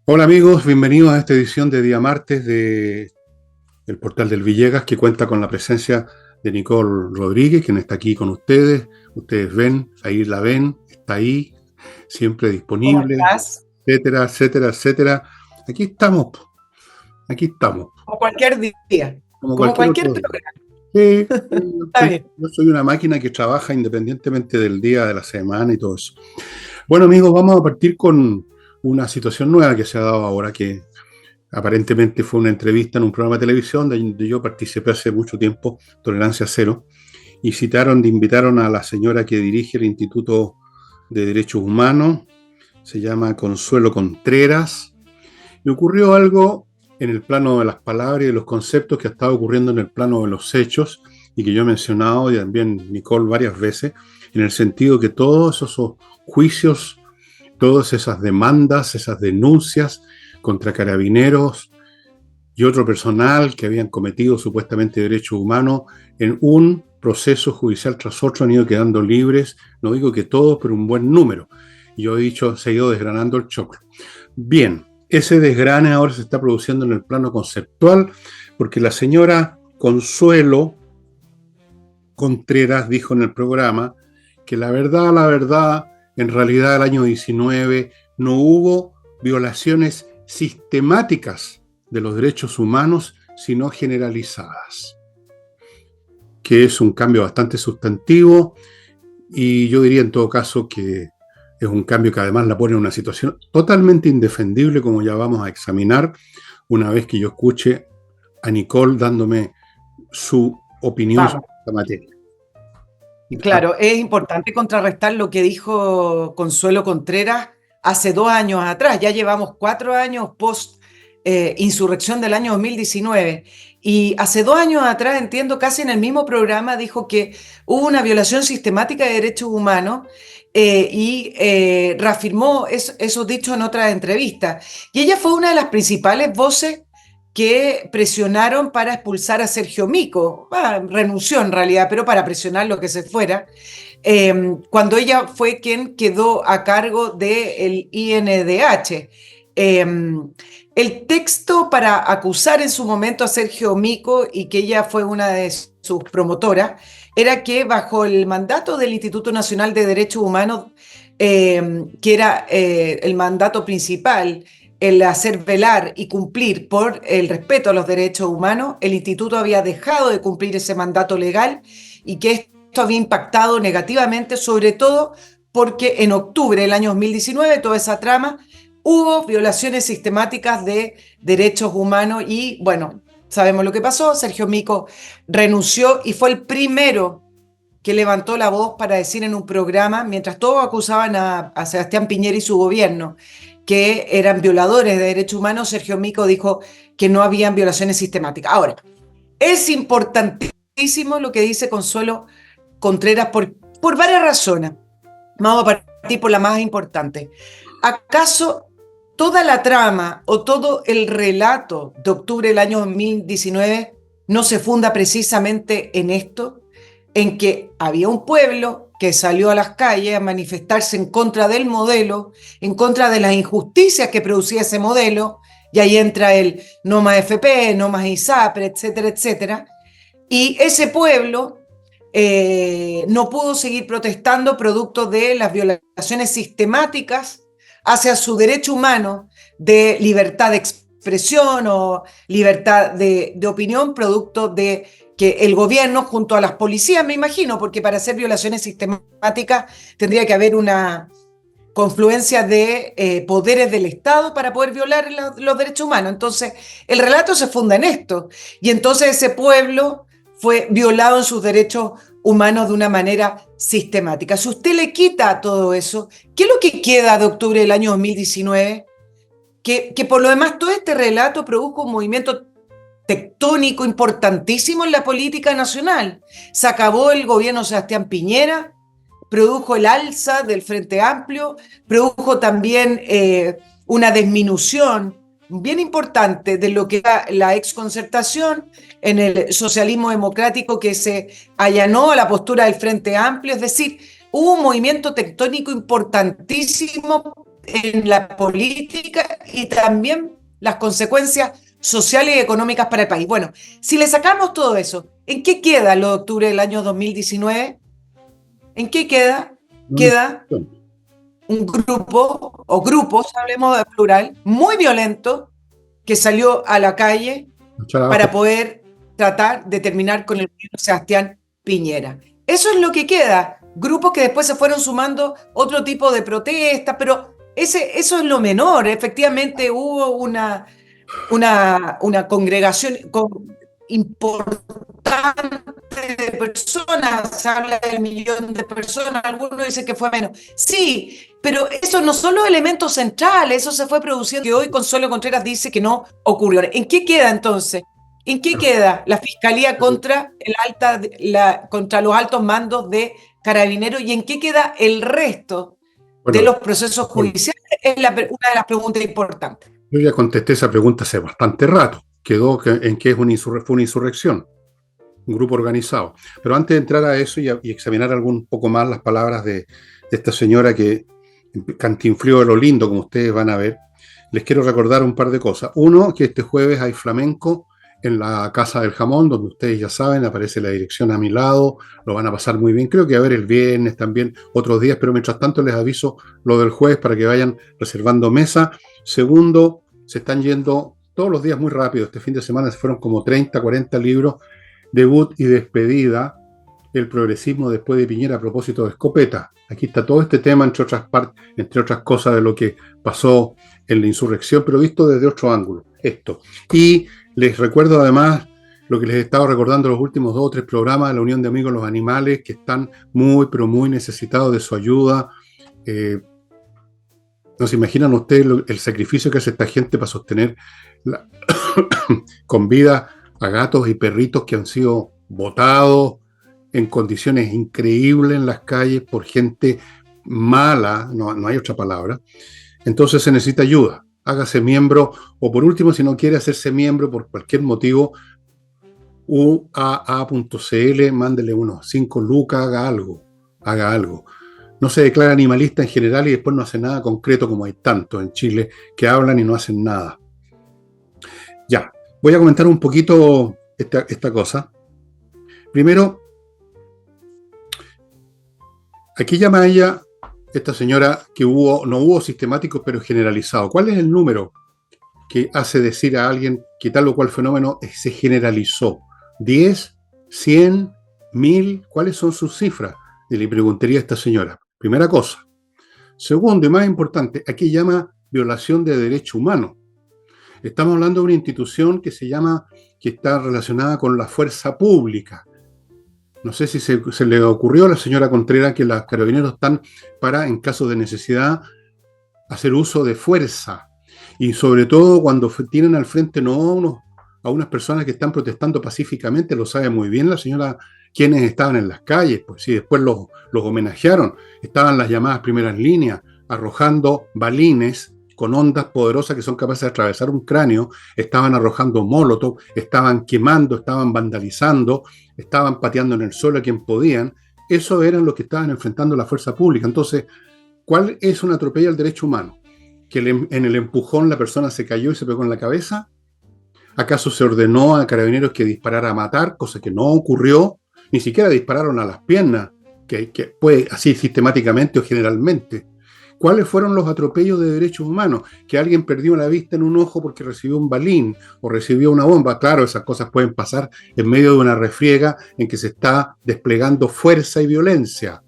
Hola amigos, bienvenidos a esta edición de día martes de el Portal del Villegas, que cuenta con la presencia de Nicole Rodríguez, quien está aquí con ustedes. Ustedes ven, ahí la ven, está ahí, siempre ¿Cómo disponible, estás? etcétera, etcétera, etcétera. Aquí estamos, aquí estamos, Como cualquier día, como como cualquier cualquier otro día. programa. Está bien. Yo soy una máquina que trabaja independientemente del día, de la semana y todo eso. Bueno amigos, vamos a partir con una situación nueva que se ha dado ahora, que aparentemente fue una entrevista en un programa de televisión donde yo participé hace mucho tiempo, Tolerancia Cero, y invitaron a la señora que dirige el Instituto de Derechos Humanos, se llama Consuelo Contreras, y ocurrió algo en el plano de las palabras y de los conceptos que ha estado ocurriendo en el plano de los hechos y que yo he mencionado y también Nicole varias veces, en el sentido que todos esos juicios, todas esas demandas, esas denuncias contra carabineros y otro personal que habían cometido supuestamente derechos humanos en un proceso judicial tras otro han ido quedando libres, no digo que todos, pero un buen número. Y yo he dicho, se ha ido desgranando el choclo. Bien, ese desgrane ahora se está produciendo en el plano conceptual, porque la señora Consuelo Contreras dijo en el programa que la verdad, en realidad el año 19 no hubo violaciones sistemáticas de los derechos humanos, sino generalizadas, que es un cambio bastante sustantivo y yo diría en todo caso que es un cambio que además la pone en una situación totalmente indefendible, como ya vamos a examinar una vez que yo escuche a Nicole dándome su opinión sobre Vamos. esta materia. Claro, es importante contrarrestar lo que dijo Consuelo Contreras hace 2 años atrás. Ya llevamos 4 años post insurrección del año 2019. Y hace 2 años atrás, entiendo, casi en el mismo programa, dijo que hubo una violación sistemática de derechos humanos y reafirmó esos dichos en otras entrevistas. Y ella fue una de las principales voces que presionaron para expulsar a Sergio Mico. Renunció en realidad, pero para presionar lo que se fuera, cuando ella fue quien quedó a cargo del INDH. El texto para acusar en su momento a Sergio Mico, y que ella fue una de sus promotoras, era que bajo el mandato del Instituto Nacional de Derechos Humanos, que era el mandato principal, el hacer velar y cumplir por el respeto a los derechos humanos, el instituto había dejado de cumplir ese mandato legal y que esto había impactado negativamente, sobre todo porque en octubre del año 2019, toda esa trama, hubo violaciones sistemáticas de derechos humanos y, bueno, sabemos lo que pasó. Sergio Mico renunció y fue el primero que levantó la voz para decir en un programa, mientras todos acusaban a Sebastián Piñera y su gobierno que eran violadores de derechos humanos, Sergio Mico dijo que no habían violaciones sistemáticas. Ahora, es importantísimo lo que dice Consuelo Contreras por varias razones. Vamos a partir por la más importante. ¿Acaso toda la trama o todo el relato de octubre del año 2019 no se funda precisamente en esto? En que había un pueblo que salió a las calles a manifestarse en contra del modelo, en contra de las injusticias que producía ese modelo, y ahí entra el no más FP, no más ISAPRE, etcétera, etcétera. Y ese pueblo no pudo seguir protestando producto de las violaciones sistemáticas hacia su derecho humano de libertad de expresión o libertad de opinión, producto de que el gobierno junto a las policías, me imagino, porque para hacer violaciones sistemáticas tendría que haber una confluencia de poderes del Estado para poder violar los derechos humanos. Entonces, el relato se funda en esto. Y entonces ese pueblo fue violado en sus derechos humanos de una manera sistemática. Si usted le quita todo eso, ¿qué es lo que queda de octubre del año 2019? Que por lo demás todo este relato produjo un movimiento tectónico importantísimo en la política nacional. Se acabó el gobierno de Sebastián Piñera, produjo el alza del Frente Amplio, produjo también una disminución bien importante de lo que era la exconcertación en el socialismo democrático, que se allanó a la postura del Frente Amplio. Es decir, hubo un movimiento tectónico importantísimo en la política y también las consecuencias sociales y económicas para el país. Bueno, si le sacamos todo eso, ¿en qué queda el octubre del año 2019? ¿En qué queda? Queda un grupo, o grupos, hablemos de plural, muy violento, que salió a la calle para poder tratar de terminar con el gobierno de Sebastián Piñera. Eso es lo que queda. Grupos que después se fueron sumando otro tipo de protestas, pero eso es lo menor. Efectivamente hubo una congregación importante de personas, se habla del 1.000.000 de personas, algunos dicen que fue menos. Sí, pero eso no son los elementos centrales, eso se fue produciendo, que hoy Consuelo Contreras dice que no ocurrió. ¿En qué queda entonces? ¿En qué queda la fiscalía contra contra los altos mandos de Carabineros y en qué queda el resto de los procesos judiciales? Es una de las preguntas importantes. Yo ya contesté esa pregunta hace bastante rato. Quedó en que fue una insurrección, un grupo organizado. Pero antes de entrar a eso y examinar un poco más las palabras de esta señora que cantinflió de lo lindo, como ustedes van a ver, les quiero recordar un par de cosas. Uno, que este jueves hay flamenco en la Casa del Jamón, donde ustedes ya saben, aparece la dirección a mi lado, lo van a pasar muy bien. Creo que va a haber el viernes también, otros días, pero mientras tanto les aviso lo del jueves para que vayan reservando mesa. Segundo, se están yendo todos los días muy rápido. Este fin de semana se fueron como 30, 40 libros, debut y despedida, el progresismo después de Piñera a propósito de Escopeta. Aquí está todo este tema, entre otras cosas de lo que pasó en la insurrección, pero visto desde otro ángulo. Esto. Y les recuerdo además lo que les he estado recordando los últimos 2 o 3 programas de la Unión de Amigos de los Animales, que están muy, pero muy necesitados de su ayuda. ¿No se imaginan ustedes el sacrificio que hace esta gente para sostener con vida a gatos y perritos que han sido botados en condiciones increíbles en las calles por gente mala? No hay otra palabra. Entonces se necesita ayuda. Hágase miembro, o por último, si no quiere hacerse miembro por cualquier motivo, uaa.cl, mándele unos 5 lucas, haga algo. No se declara animalista en general y después no hace nada concreto, como hay tantos en Chile que hablan y no hacen nada. Ya, voy a comentar un poquito esta cosa. Primero, aquí llama ella, esta señora, que no hubo sistemáticos pero generalizado. ¿Cuál es el número que hace decir a alguien que tal o cual fenómeno se generalizó? ¿10? ¿100? ¿1000? ¿Cuáles son sus cifras? Y le preguntaría a esta señora. Primera cosa. Segundo y más importante, aquí llama violación de derecho humano. Estamos hablando de una institución que está relacionada con la fuerza pública. No sé si se le ocurrió a la señora Contreras que los carabineros están para, en caso de necesidad, hacer uso de fuerza. Y sobre todo cuando tienen al frente no a unas personas que están protestando pacíficamente, lo sabe muy bien la señora, quienes estaban en las calles, pues sí, después los homenajearon. Estaban las llamadas primeras líneas, arrojando balines con ondas poderosas que son capaces de atravesar un cráneo, estaban arrojando molotov, estaban quemando, estaban vandalizando, estaban pateando en el suelo a quien podían. Eso eran los que estaban enfrentando la fuerza pública. Entonces, ¿cuál es un atropello al derecho humano? ¿Que en el empujón la persona se cayó y se pegó en la cabeza? ¿Acaso se ordenó a carabineros que disparara a matar, cosa que no ocurrió? Ni siquiera dispararon a las piernas, que puede así sistemáticamente o generalmente. ¿Cuáles fueron los atropellos de derechos humanos? Que alguien perdió la vista en un ojo porque recibió un balín o recibió una bomba. Claro, esas cosas pueden pasar en medio de una refriega en que se está desplegando fuerza y violencia.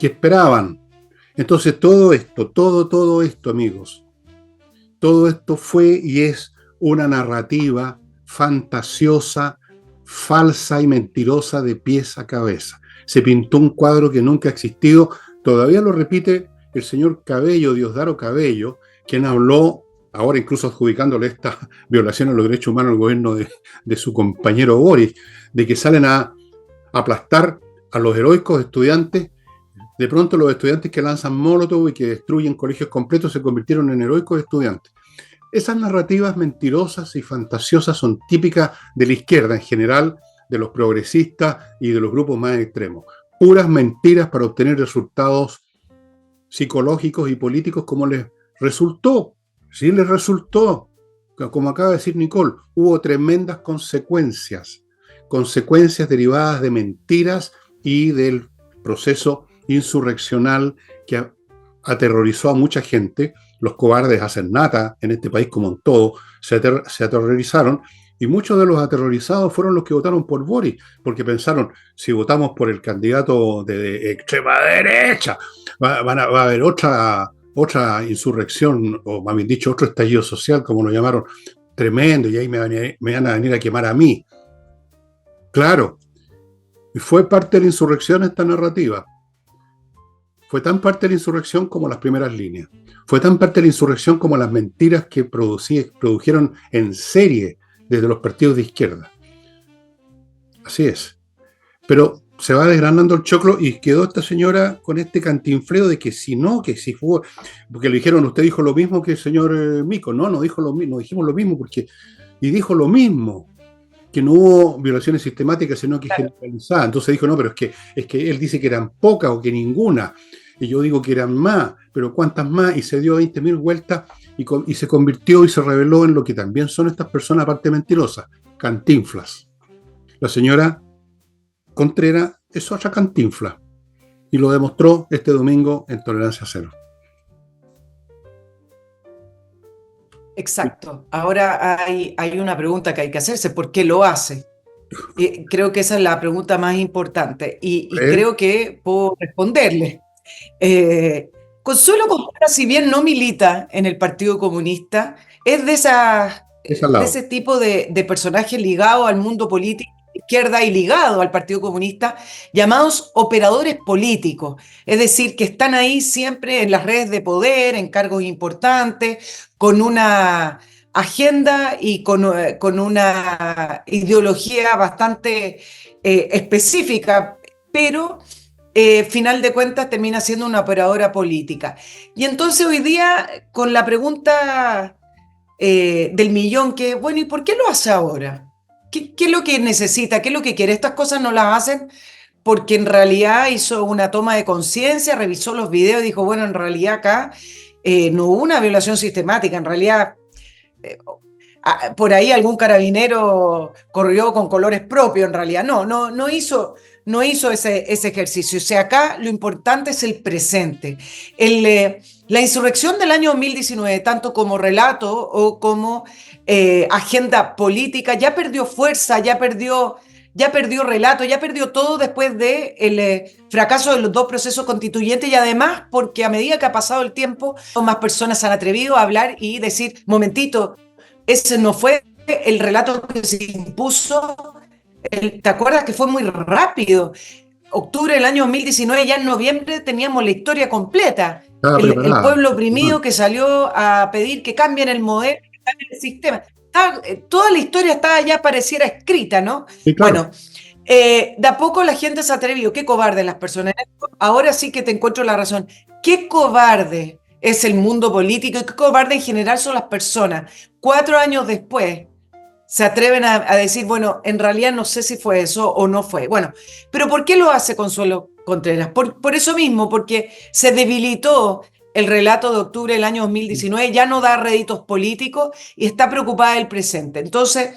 ¿Qué esperaban? Entonces todo esto, amigos, todo esto fue y es una narrativa fantasiosa, falsa y mentirosa de pies a cabeza. Se pintó un cuadro que nunca ha existido. Todavía lo repite el señor Cabello, Diosdado Cabello, quien habló, ahora incluso adjudicándole esta violación a los derechos humanos al gobierno de su compañero Boris, de que salen a aplastar a los heroicos estudiantes. De pronto los estudiantes que lanzan molotov y que destruyen colegios completos se convirtieron en heroicos estudiantes. Esas narrativas mentirosas y fantasiosas son típicas de la izquierda en general, de los progresistas y de los grupos más extremos. Puras mentiras para obtener resultados psicológicos y políticos, como les Resultó, sí les resultó, como acaba de decir Nicole, hubo tremendas consecuencias derivadas de mentiras y del proceso insurreccional que aterrorizó a mucha gente. Los cobardes hacen nata en este país como en todo, se aterrorizaron, y muchos de los aterrorizados fueron los que votaron por Boric, porque pensaron, si votamos por el candidato de extrema derecha, va a haber otra insurrección, o más bien dicho, otro estallido social, como lo llamaron, tremendo, y ahí me van a venir a quemar a mí. Claro, y fue parte de la insurrección esta narrativa. Fue tan parte de la insurrección como las primeras líneas. Fue tan parte de la insurrección como las mentiras que produjeron en serie desde los partidos de izquierda. Así es. Pero se va desgranando el choclo y quedó esta señora con este cantinfleo de que si no, que si fue, porque le dijeron, usted dijo lo mismo que el señor Mico. No dijo lo mismo, dijimos lo mismo y dijo lo mismo, que no hubo violaciones sistemáticas, sino que generalizadas. Entonces dijo, no, pero es que él dice que eran pocas o que ninguna. Y yo digo que eran más, pero ¿cuántas más? Y se dio 20.000 vueltas y se convirtió y se reveló en lo que también son estas personas, aparte mentirosas, cantinflas. La señora Contreras es otra cantinfla y lo demostró este domingo en Tolerancia Cero. Exacto. Ahora hay una pregunta que hay que hacerse: ¿por qué lo hace? Creo que esa es la pregunta más importante y creo que puedo responderle. Consuelo Contreras, si bien no milita en el Partido Comunista, es de ese tipo de personajes ligados al mundo político de izquierda y ligado al Partido Comunista, llamados operadores políticos, es decir, que están ahí siempre en las redes de poder, en cargos importantes, con una agenda y con una ideología bastante específica, pero final de cuentas termina siendo una operadora política. Y entonces hoy día, con la pregunta del millón, que bueno, ¿y por qué lo hace ahora? ¿Qué es lo que necesita? ¿Qué es lo que quiere? Estas cosas no las hacen porque en realidad hizo una toma de conciencia, revisó los videos y dijo, bueno, en realidad acá no hubo una violación sistemática, en realidad por ahí algún carabinero corrió con colores propios, en realidad no hizo ese ejercicio. O sea, acá lo importante es el presente. La insurrección del año 2019, tanto como relato o como agenda política, ya perdió fuerza, ya perdió relato, ya perdió todo después del fracaso de los dos procesos constituyentes, y además porque a medida que ha pasado el tiempo, más personas se han atrevido a hablar y decir, momentito, ese no fue el relato que se impuso. ¿Te acuerdas que fue muy rápido? Octubre del año 2019, ya en noviembre teníamos la historia completa. El pueblo oprimido que salió a pedir que cambien el modelo, que cambien el sistema. Toda la historia estaba ya pareciera escrita, ¿no? Sí, claro. Bueno, de a poco la gente se ha atrevido. Qué cobarde las personas. Ahora sí que te encuentro la razón. Qué cobarde es el mundo político y qué cobarde en general son las personas. 4 años después se atreven a decir, bueno, en realidad no sé si fue eso o no fue. Bueno, pero ¿por qué lo hace Consuelo Contreras? Por eso mismo, porque se debilitó el relato de octubre del año 2019, ya no da réditos políticos y está preocupada del presente. Entonces,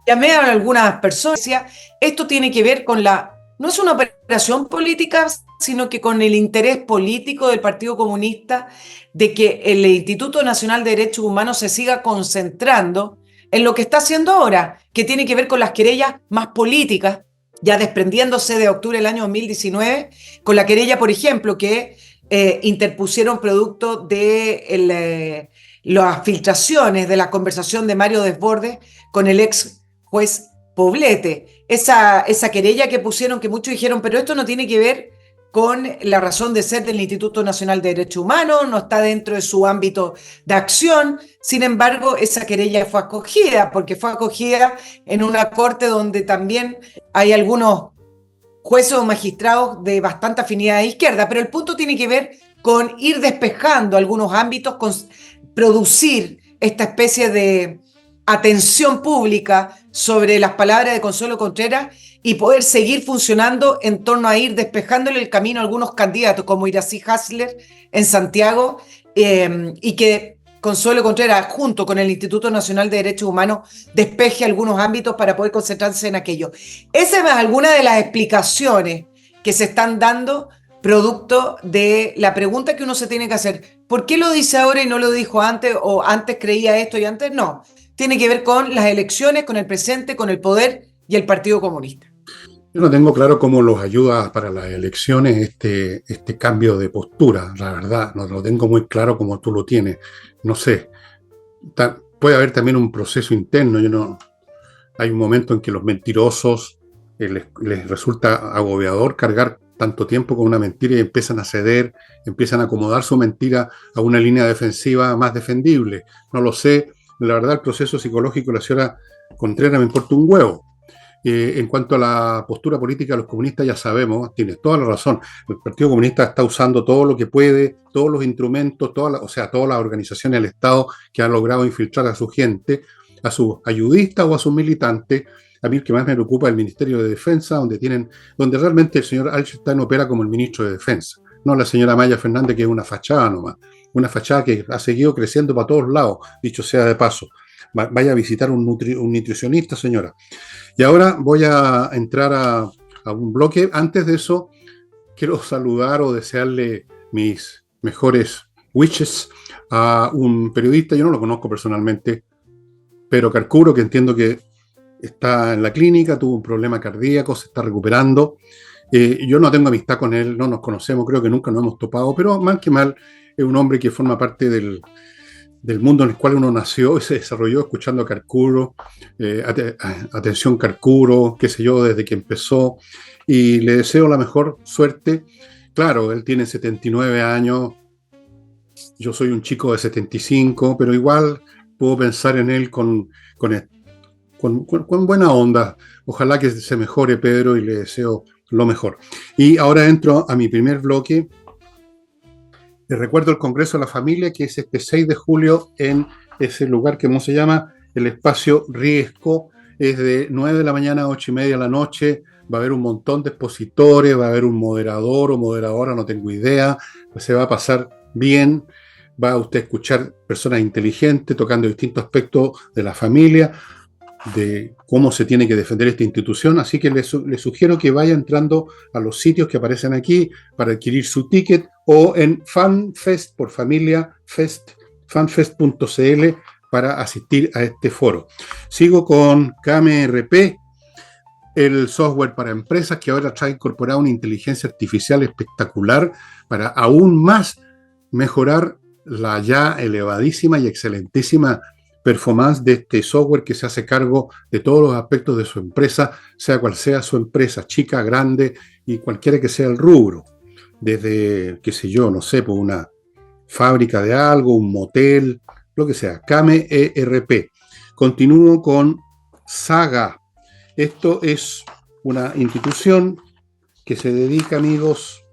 llamé a algunas personas y decía, esto tiene que ver con no es una operación política, sino que con el interés político del Partido Comunista de que el Instituto Nacional de Derechos Humanos se siga concentrando en lo que está haciendo ahora, que tiene que ver con las querellas más políticas, ya desprendiéndose de octubre del año 2019, con la querella, por ejemplo, que interpusieron producto de las filtraciones de la conversación de Mario Desbordes con el ex juez Poblete. Esa querella que pusieron, que muchos dijeron, pero esto no tiene que ver con la razón de ser del Instituto Nacional de Derechos Humanos, no está dentro de su ámbito de acción. Sin embargo, esa querella fue acogida, porque fue acogida en una corte donde también hay algunos jueces o magistrados de bastante afinidad de izquierda, pero el punto tiene que ver con ir despejando algunos ámbitos, con producir esta especie de atención pública sobre las palabras de Consuelo Contreras y poder seguir funcionando en torno a ir despejándole el camino a algunos candidatos como Iracy Hasler en Santiago y que Consuelo Contreras, junto con el Instituto Nacional de Derechos Humanos, despeje algunos ámbitos para poder concentrarse en aquello. Esa es alguna de las explicaciones que se están dando producto de la pregunta que uno se tiene que hacer. ¿Por qué lo dice ahora y no lo dijo antes? ¿O antes creía esto y antes no? Tiene que ver con las elecciones, con el presente, con el poder y el Partido Comunista. Yo no tengo claro cómo los ayuda para las elecciones este cambio de postura, la verdad, no lo tengo muy claro como tú lo tienes. No sé, puede haber también un proceso interno. Hay un momento en que los mentirosos les resulta agobiador cargar tanto tiempo con una mentira y empiezan a ceder, empiezan a acomodar su mentira a una línea defensiva más defendible. No lo sé, la verdad el proceso psicológico de la señora Contreras me importa un huevo. En cuanto a la postura política de los comunistas, ya sabemos, tienes toda la razón. El Partido Comunista está usando todo lo que puede, todos los instrumentos, o sea, todas las organizaciones del Estado que han logrado infiltrar a su gente, a sus ayudistas o a sus militantes. A mí el que más me preocupa es el Ministerio de Defensa, donde realmente el señor Alchstein opera como el ministro de Defensa, no la señora Maya Fernández, que es una fachada nomás, una fachada que ha seguido creciendo para todos lados, dicho sea de paso. Vaya a visitar un nutricionista, señora. Y ahora voy a entrar a un bloque. Antes de eso, quiero saludar o desearle mis mejores wishes a un periodista, yo no lo conozco personalmente, pero Carcuro, que entiendo que está en la clínica, tuvo un problema cardíaco, se está recuperando. Yo no tengo amistad con él, no nos conocemos, creo que nunca nos hemos topado, pero mal que mal es un hombre que forma parte del mundo en el cual uno nació y se desarrolló escuchando a Carcuro, atención Carcuro, qué sé yo, desde que empezó, y le deseo la mejor suerte. Claro, él tiene 79 años, yo soy un chico de 75, pero igual puedo pensar en él con buena onda. Ojalá que se mejore, Pedro, y le deseo lo mejor. Y ahora entro a mi primer bloque. Les recuerdo el Congreso de la Familia, que es este 6 de julio en ese lugar que se llama el Espacio Riesco. Es de 9 de la mañana a 8:30 de la noche. Va a haber un montón de expositores, va a haber un moderador o moderadora, no tengo idea. Se va a pasar bien. Va a usted a escuchar personas inteligentes tocando distintos aspectos de la familia, de cómo se tiene que defender esta institución, así que les sugiero que vaya entrando a los sitios que aparecen aquí para adquirir su ticket o en FanFest por familia Fest, fanfest.cl para asistir a este foro. Sigo con KMRP, el software para empresas que ahora trae incorporada una inteligencia artificial espectacular para aún más mejorar la ya elevadísima y excelentísima performance de este software que se hace cargo de todos los aspectos de su empresa, sea cual sea su empresa, chica, grande y cualquiera que sea el rubro. Desde, qué sé yo, no sé, por una fábrica de algo, un motel, lo que sea. Kame ERP. Continúo con Saga. Esto es una institución que se dedica, amigos,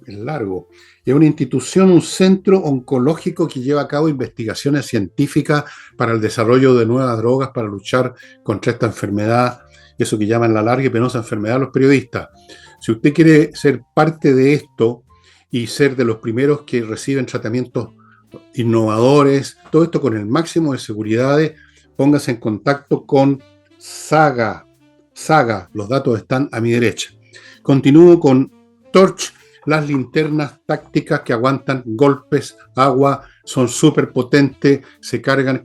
es largo, es una institución, un centro oncológico que lleva a cabo investigaciones científicas para el desarrollo de nuevas drogas para luchar contra esta enfermedad, eso que llaman la larga y penosa enfermedad de los periodistas. Si usted quiere ser parte de esto y ser de los primeros que reciben tratamientos innovadores, todo esto con el máximo de seguridades, póngase en contacto con Saga. Saga, los datos están a mi derecha. Continúo con Torch, las linternas tácticas que aguantan golpes, agua, son súper potentes, se cargan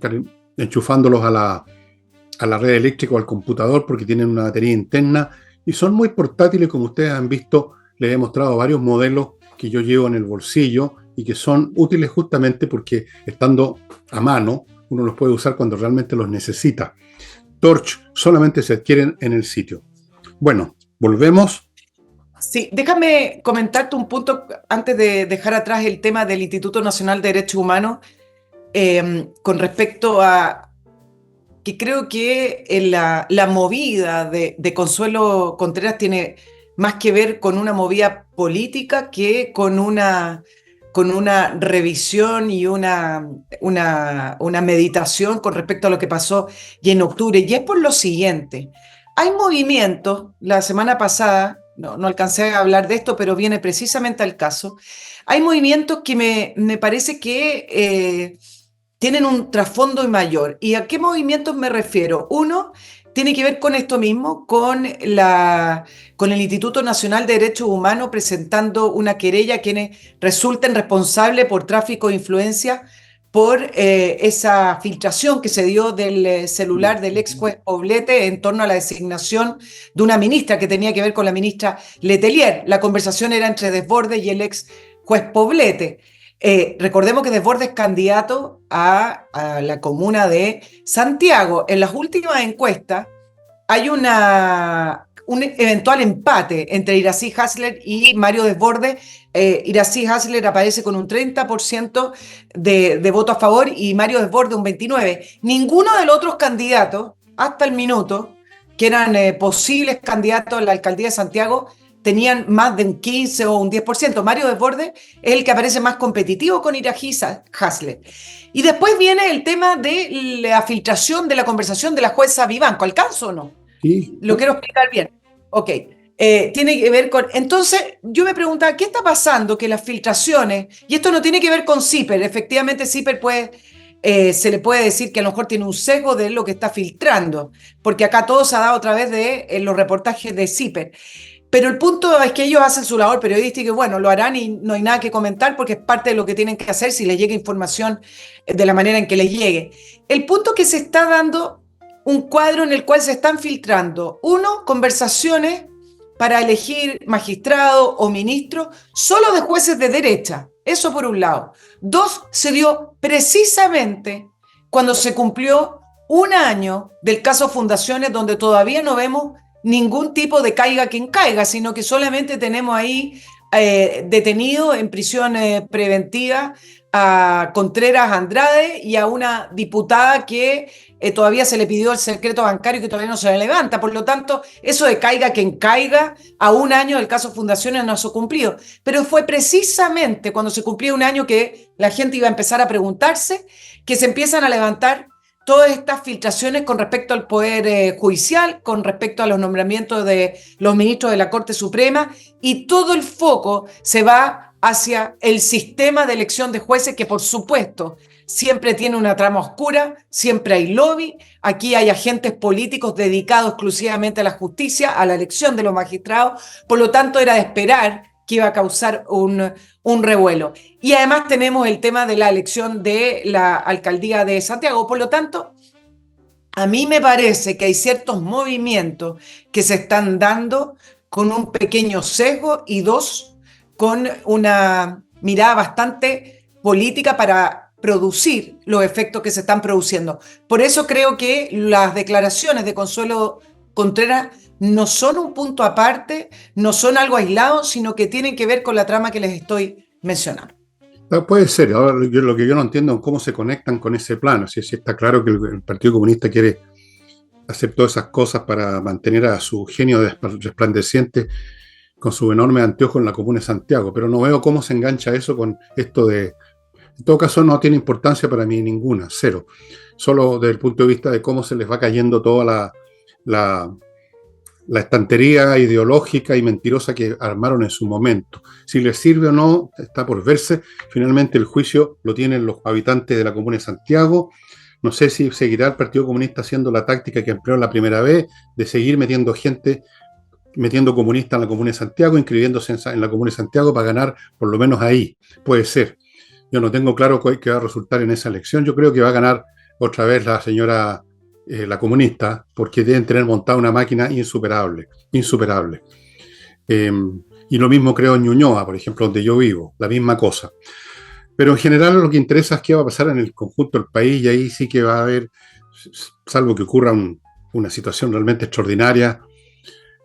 enchufándolos a la red eléctrica o al computador porque tienen una batería interna y son muy portátiles, como ustedes han visto. Les he mostrado varios modelos que yo llevo en el bolsillo y que son útiles justamente porque estando a mano uno los puede usar cuando realmente los necesita. Torch solamente se adquieren en el sitio. Bueno, volvemos. Sí, déjame comentarte un punto antes de dejar atrás el tema del Instituto Nacional de Derechos Humanos, con respecto a que creo que la movida de Consuelo Contreras tiene más que ver con una movida política que con una revisión y una meditación con respecto a lo que pasó y en octubre. Y es por lo siguiente, hay movimientos, la semana pasada no alcancé a hablar de esto, pero viene precisamente al caso. Hay movimientos que me parece que tienen un trasfondo mayor. ¿Y a qué movimientos me refiero? Uno tiene que ver con esto mismo, con el Instituto Nacional de Derechos Humanos presentando una querella a quienes resulten responsables por tráfico de influencia por esa filtración que se dio del celular del ex juez Poblete en torno a la designación de una ministra que tenía que ver con la ministra Letelier. La conversación era entre Desbordes y el ex juez Poblete. Recordemos que Desbordes es candidato a la comuna de Santiago. En las últimas encuestas hay un eventual empate entre Iracy Hasler y Mario Desbordes. Iracy Hasler aparece con un 30% de voto a favor y Mario Desbordes un 29%. Ninguno de los otros candidatos, hasta el minuto, que eran posibles candidatos a la alcaldía de Santiago, tenían más de un 15 o un 10%. Mario Desbordes es el que aparece más competitivo con Iracy Hasler. Y después viene el tema de la filtración de la conversación de la jueza Vivanco. ¿Alcanzo o no? Sí. Lo quiero explicar bien. Ok. Tiene que ver con... Entonces, yo me preguntaba, ¿qué está pasando? Que las filtraciones, y esto no tiene que ver con CIPER, efectivamente CIPER se le puede decir que a lo mejor tiene un sesgo de lo que está filtrando, porque acá todo se ha dado a través de los reportajes de CIPER. Pero el punto es que ellos hacen su labor periodística y bueno, lo harán y no hay nada que comentar porque es parte de lo que tienen que hacer si les llega información de la manera en que les llegue. El punto es que se está dando un cuadro en el cual se están filtrando, uno, conversaciones para elegir magistrado o ministro solo de jueces de derecha, eso por un lado. Dos, se dio precisamente cuando se cumplió un año del caso Fundaciones, donde todavía no vemos ningún tipo de caiga quien caiga, sino que solamente tenemos ahí detenido en prisión preventiva a Contreras Andrade y a una diputada que todavía se le pidió el secreto bancario y que todavía no se le levanta. Por lo tanto, eso de caiga quien caiga, a un año del caso Fundaciones no se ha cumplido. Pero fue precisamente cuando se cumplía un año que la gente iba a empezar a preguntarse, que se empiezan a levantar todas estas filtraciones con respecto al Poder Judicial, con respecto a los nombramientos de los ministros de la Corte Suprema, y todo el foco se va hacia el sistema de elección de jueces, que por supuesto siempre tiene una trama oscura, siempre hay lobby, aquí hay agentes políticos dedicados exclusivamente a la justicia, a la elección de los magistrados, por lo tanto era de esperar que iba a causar un revuelo. Y además tenemos el tema de la elección de la alcaldía de Santiago. Por lo tanto, a mí me parece que hay ciertos movimientos que se están dando con un pequeño sesgo y dos, con una mirada bastante política para producir los efectos que se están produciendo. Por eso creo que las declaraciones de Consuelo Contreras no son un punto aparte, no son algo aislado, sino que tienen que ver con la trama que les estoy mencionando. Puede ser. Ahora, lo que yo no entiendo es cómo se conectan con ese plano. Si está claro que el Partido Comunista quiere hacer todas esas cosas para mantener a su genio resplandeciente con su enorme anteojo en la comuna de Santiago, pero no veo cómo se engancha eso con esto de... En todo caso, no tiene importancia para mí ninguna, cero. Solo desde el punto de vista de cómo se les va cayendo toda la estantería ideológica y mentirosa que armaron en su momento. Si les sirve o no, está por verse. Finalmente el juicio lo tienen los habitantes de la comuna de Santiago. No sé si seguirá el Partido Comunista haciendo la táctica que empleó la primera vez, de seguir metiendo gente, metiendo comunistas en la comuna de Santiago, inscribiéndose en la comuna de Santiago para ganar por lo menos ahí. Puede ser. Yo no tengo claro qué va a resultar en esa elección. Yo creo que va a ganar otra vez la señora la comunista, porque deben tener montada una máquina insuperable. Y lo mismo creo en Ñuñoa, por ejemplo, donde yo vivo, la misma cosa. Pero en general lo que interesa es qué va a pasar en el conjunto del país, y ahí sí que va a haber, salvo que ocurra una situación realmente extraordinaria,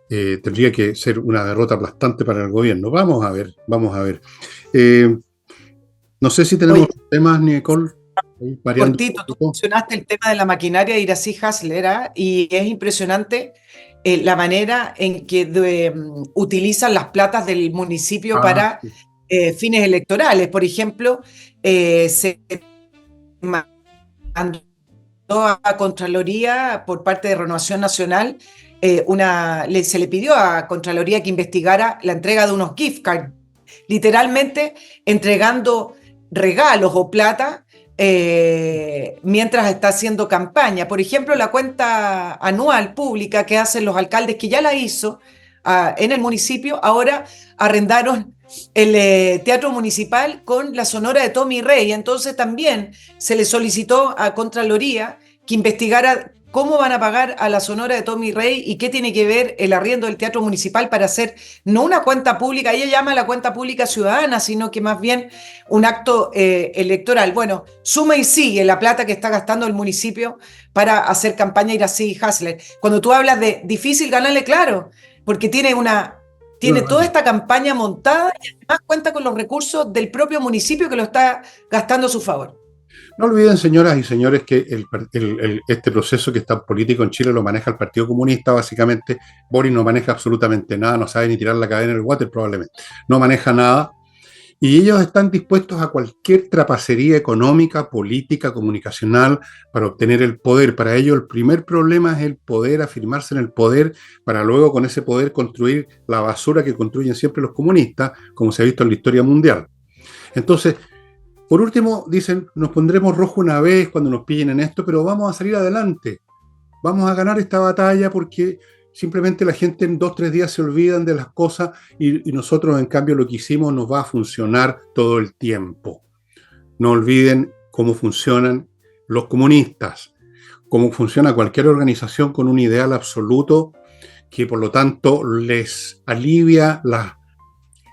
tendría que ser una derrota aplastante para el gobierno. Vamos a ver. No sé si tenemos temas, Nicole. Cortito, tú mencionaste el tema de la maquinaria de Iracy Hasler, y es impresionante la manera en que utilizan las platas del municipio para fines electorales. Por ejemplo, se mandó a Contraloría por parte de Renovación Nacional se le pidió a Contraloría que investigara la entrega de unos gift cards, literalmente entregando regalos o plata mientras está haciendo campaña. Por ejemplo, la cuenta anual pública que hacen los alcaldes, que ya la hizo en el municipio, ahora arrendaron el Teatro Municipal con la Sonora de Tommy Rey. Entonces también se le solicitó a Contraloría que investigara cómo van a pagar a la Sonora de Tommy Rey y qué tiene que ver el arriendo del Teatro Municipal para hacer no una cuenta pública, ella llama a la cuenta pública ciudadana, sino que más bien un acto electoral. Bueno, suma y sigue la plata que está gastando el municipio para hacer campaña Iracy Hasler. Cuando tú hablas de difícil ganarle, claro, porque tiene toda esta campaña montada y además cuenta con los recursos del propio municipio que lo está gastando a su favor. No olviden, señoras y señores, que este proceso que está político en Chile lo maneja el Partido Comunista, básicamente. Boris no maneja absolutamente nada, no sabe ni tirar la cadena en el water probablemente. No maneja nada. Y ellos están dispuestos a cualquier trapacería económica, política, comunicacional para obtener el poder. Para ellos el primer problema es el poder, afirmarse en el poder, para luego con ese poder construir la basura que construyen siempre los comunistas, como se ha visto en la historia mundial. Entonces, por último, dicen, nos pondremos rojo una vez cuando nos pillen en esto, pero vamos a salir adelante. Vamos a ganar esta batalla porque simplemente la gente en 2 o 3 días se olvidan de las cosas y nosotros, en cambio, lo que hicimos nos va a funcionar todo el tiempo. No olviden cómo funcionan los comunistas, cómo funciona cualquier organización con un ideal absoluto que, por lo tanto, les alivia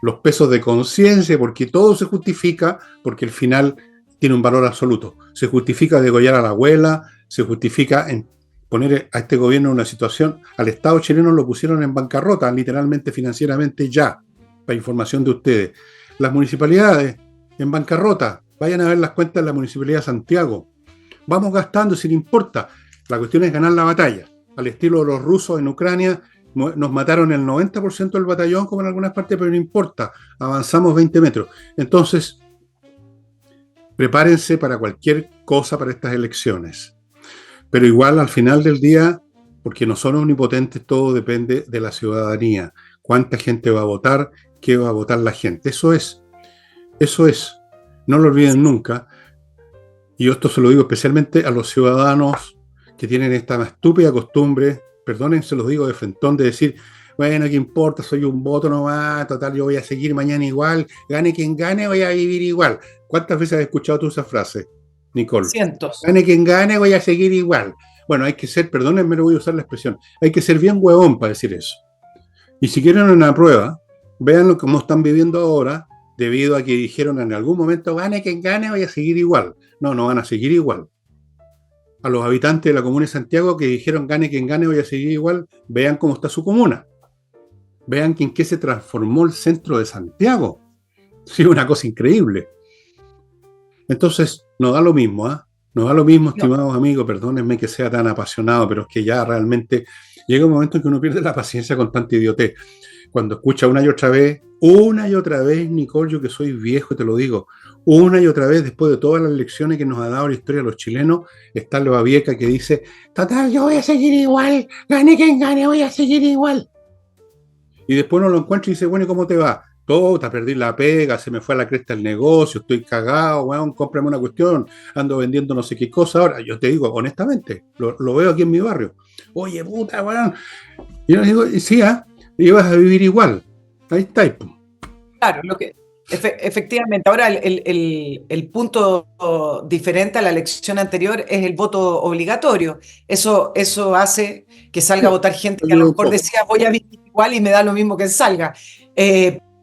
los pesos de conciencia, porque todo se justifica, porque el final tiene un valor absoluto. Se justifica degollar a la abuela, se justifica en poner a este gobierno en una situación, al Estado chileno lo pusieron en bancarrota, literalmente financieramente ya, para información de ustedes. Las municipalidades en bancarrota, vayan a ver las cuentas de la Municipalidad de Santiago. Vamos gastando, sin importa. La cuestión es ganar la batalla. Al estilo de los rusos en Ucrania, nos mataron el 90% del batallón, como en algunas partes, pero no importa, avanzamos 20 metros. Entonces, prepárense para cualquier cosa para estas elecciones. Pero igual, al final del día, porque no son omnipotentes, todo depende de la ciudadanía. ¿Cuánta gente va a votar? ¿Qué va a votar la gente? Eso es. No lo olviden nunca. Y esto se lo digo especialmente a los ciudadanos que tienen esta estúpida costumbre, perdonen, se los digo de frentón, de decir, bueno, ¿qué importa? Soy un voto nomás, total, yo voy a seguir mañana igual, gane quien gane, voy a vivir igual. ¿Cuántas veces has escuchado tú esa frase, Nicole? Cientos. Gane quien gane, voy a seguir igual. Bueno, hay que ser, perdónenme, no voy a usar la expresión, hay que ser bien huevón para decir eso. Y si quieren una prueba, véanlo cómo están viviendo ahora, debido a que dijeron en algún momento, gane quien gane, voy a seguir igual. No, no van a seguir igual. A los habitantes de la comuna de Santiago que dijeron gane quien gane, voy a seguir igual, vean cómo está su comuna. Vean en qué se transformó el centro de Santiago. Sí, una cosa increíble. Entonces, nos da lo mismo, ¿eh? Nos da lo mismo, estimados amigos, perdónenme que sea tan apasionado, pero es que ya realmente llega un momento en que uno pierde la paciencia con tanta idiotez. Cuando escucha una y otra vez, Nicole, yo que soy viejo y te lo digo, una y otra vez, después de todas las lecciones que nos ha dado la historia de los chilenos, está la Babieca que dice, total, yo voy a seguir igual, gane quien gane, voy a seguir igual. Y después uno lo encuentra y dice, bueno, ¿y cómo te va? Todo, te perdí la pega, se me fue a la cresta el negocio, estoy cagado, weón, cómprame una cuestión, ando vendiendo no sé qué cosa. Ahora, yo te digo, honestamente, lo veo aquí en mi barrio. Oye, puta, weón. Y yo le digo, sí, ibas a vivir igual. Ahí está. Claro, efectivamente. Ahora, el punto diferente a la elección anterior es el voto obligatorio. Eso hace que salga a votar gente que a lo mejor decía voy a vivir igual y me da lo mismo que salga.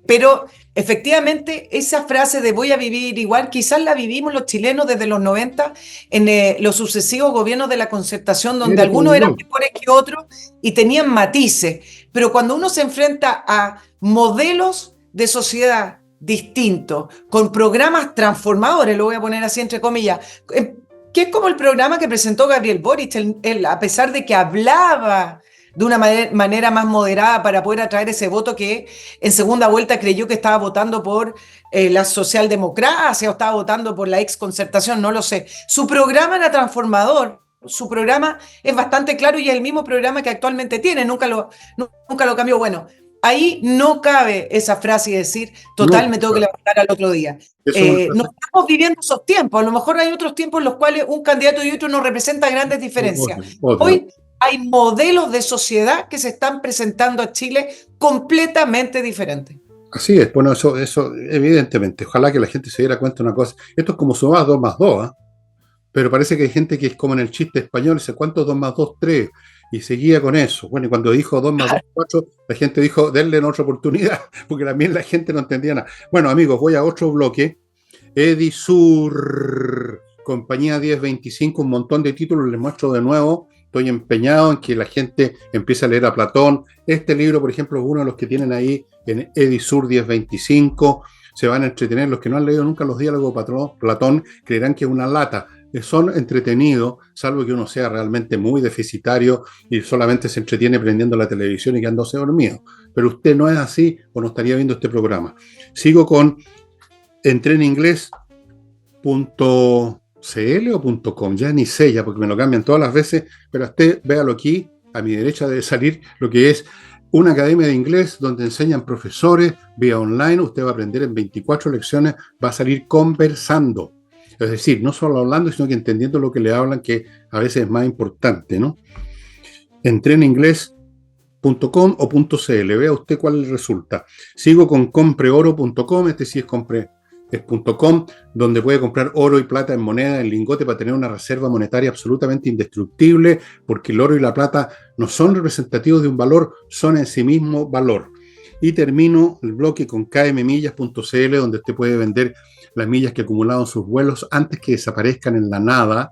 Pero efectivamente esa frase de voy a vivir igual, quizás la vivimos los chilenos desde los 90 en los sucesivos gobiernos de la Concertación, donde algunos eran mejores que otros y tenían matices. Pero cuando uno se enfrenta a modelos de sociedad distintos, con programas transformadores, lo voy a poner así entre comillas, que es como el programa que presentó Gabriel Boric, a pesar de que hablaba de una manera más moderada para poder atraer ese voto que en segunda vuelta creyó que estaba votando por la socialdemocracia o estaba votando por la ex Concertación, no lo sé. Su programa era transformador, su programa es bastante claro y es el mismo programa que actualmente tiene, nunca lo cambió. Bueno, ahí no cabe esa frase y decir, total, No, me tengo que levantar al otro día. eso es una No frase. estamos viviendo esos tiempos, a lo mejor hay otros tiempos en los cuales un candidato y otro no representan grandes diferencias. Otro. Hoy hay modelos de sociedad que se están presentando a Chile completamente diferentes. Así es, bueno, eso evidentemente. Ojalá que la gente se diera cuenta de una cosa. Esto es como sumar 2 más 2, ¿ah? Pero parece que hay gente que es como en el chiste español, dice, ¿cuántos 2 más 2? 3. Y seguía con eso. Bueno, y cuando dijo 2 más 2, 4, la gente dijo, denle otra oportunidad, porque también la gente no entendía nada. Bueno, amigos, voy a otro bloque. Edisur, Compañía 1025, un montón de títulos, les muestro de nuevo. Estoy empeñado en que la gente empiece a leer a Platón. Este libro, por ejemplo, es uno de los que tienen ahí en Edisur 1025. Se van a entretener. Los que no han leído nunca los diálogos de Platón creerán que es una lata. Son entretenidos, salvo que uno sea realmente muy deficitario y solamente se entretiene prendiendo la televisión y quedándose dormido. Pero usted no es así o no estaría viendo este programa. Sigo con entreninglés.cl o .com, ya ni sé, ya porque me lo cambian todas las veces, pero usted véalo aquí, a mi derecha debe salir lo que es una academia de inglés donde enseñan profesores vía online. Usted va a aprender en 24 lecciones, va a salir conversando. Es decir, no solo hablando, sino que entendiendo lo que le hablan, que a veces es más importante, ¿no? entreninglés.com o .cl, vea usted cuál resulta. Sigo con compreoro.com, este sí es .com, donde puede comprar oro y plata en moneda, en lingote, para tener una reserva monetaria absolutamente indestructible, porque el oro y la plata no son representativos de un valor, son en sí mismo valor. Y termino el bloque con kmmillas.cl, donde usted puede vender las millas que ha acumulado en sus vuelos antes que desaparezcan en la nada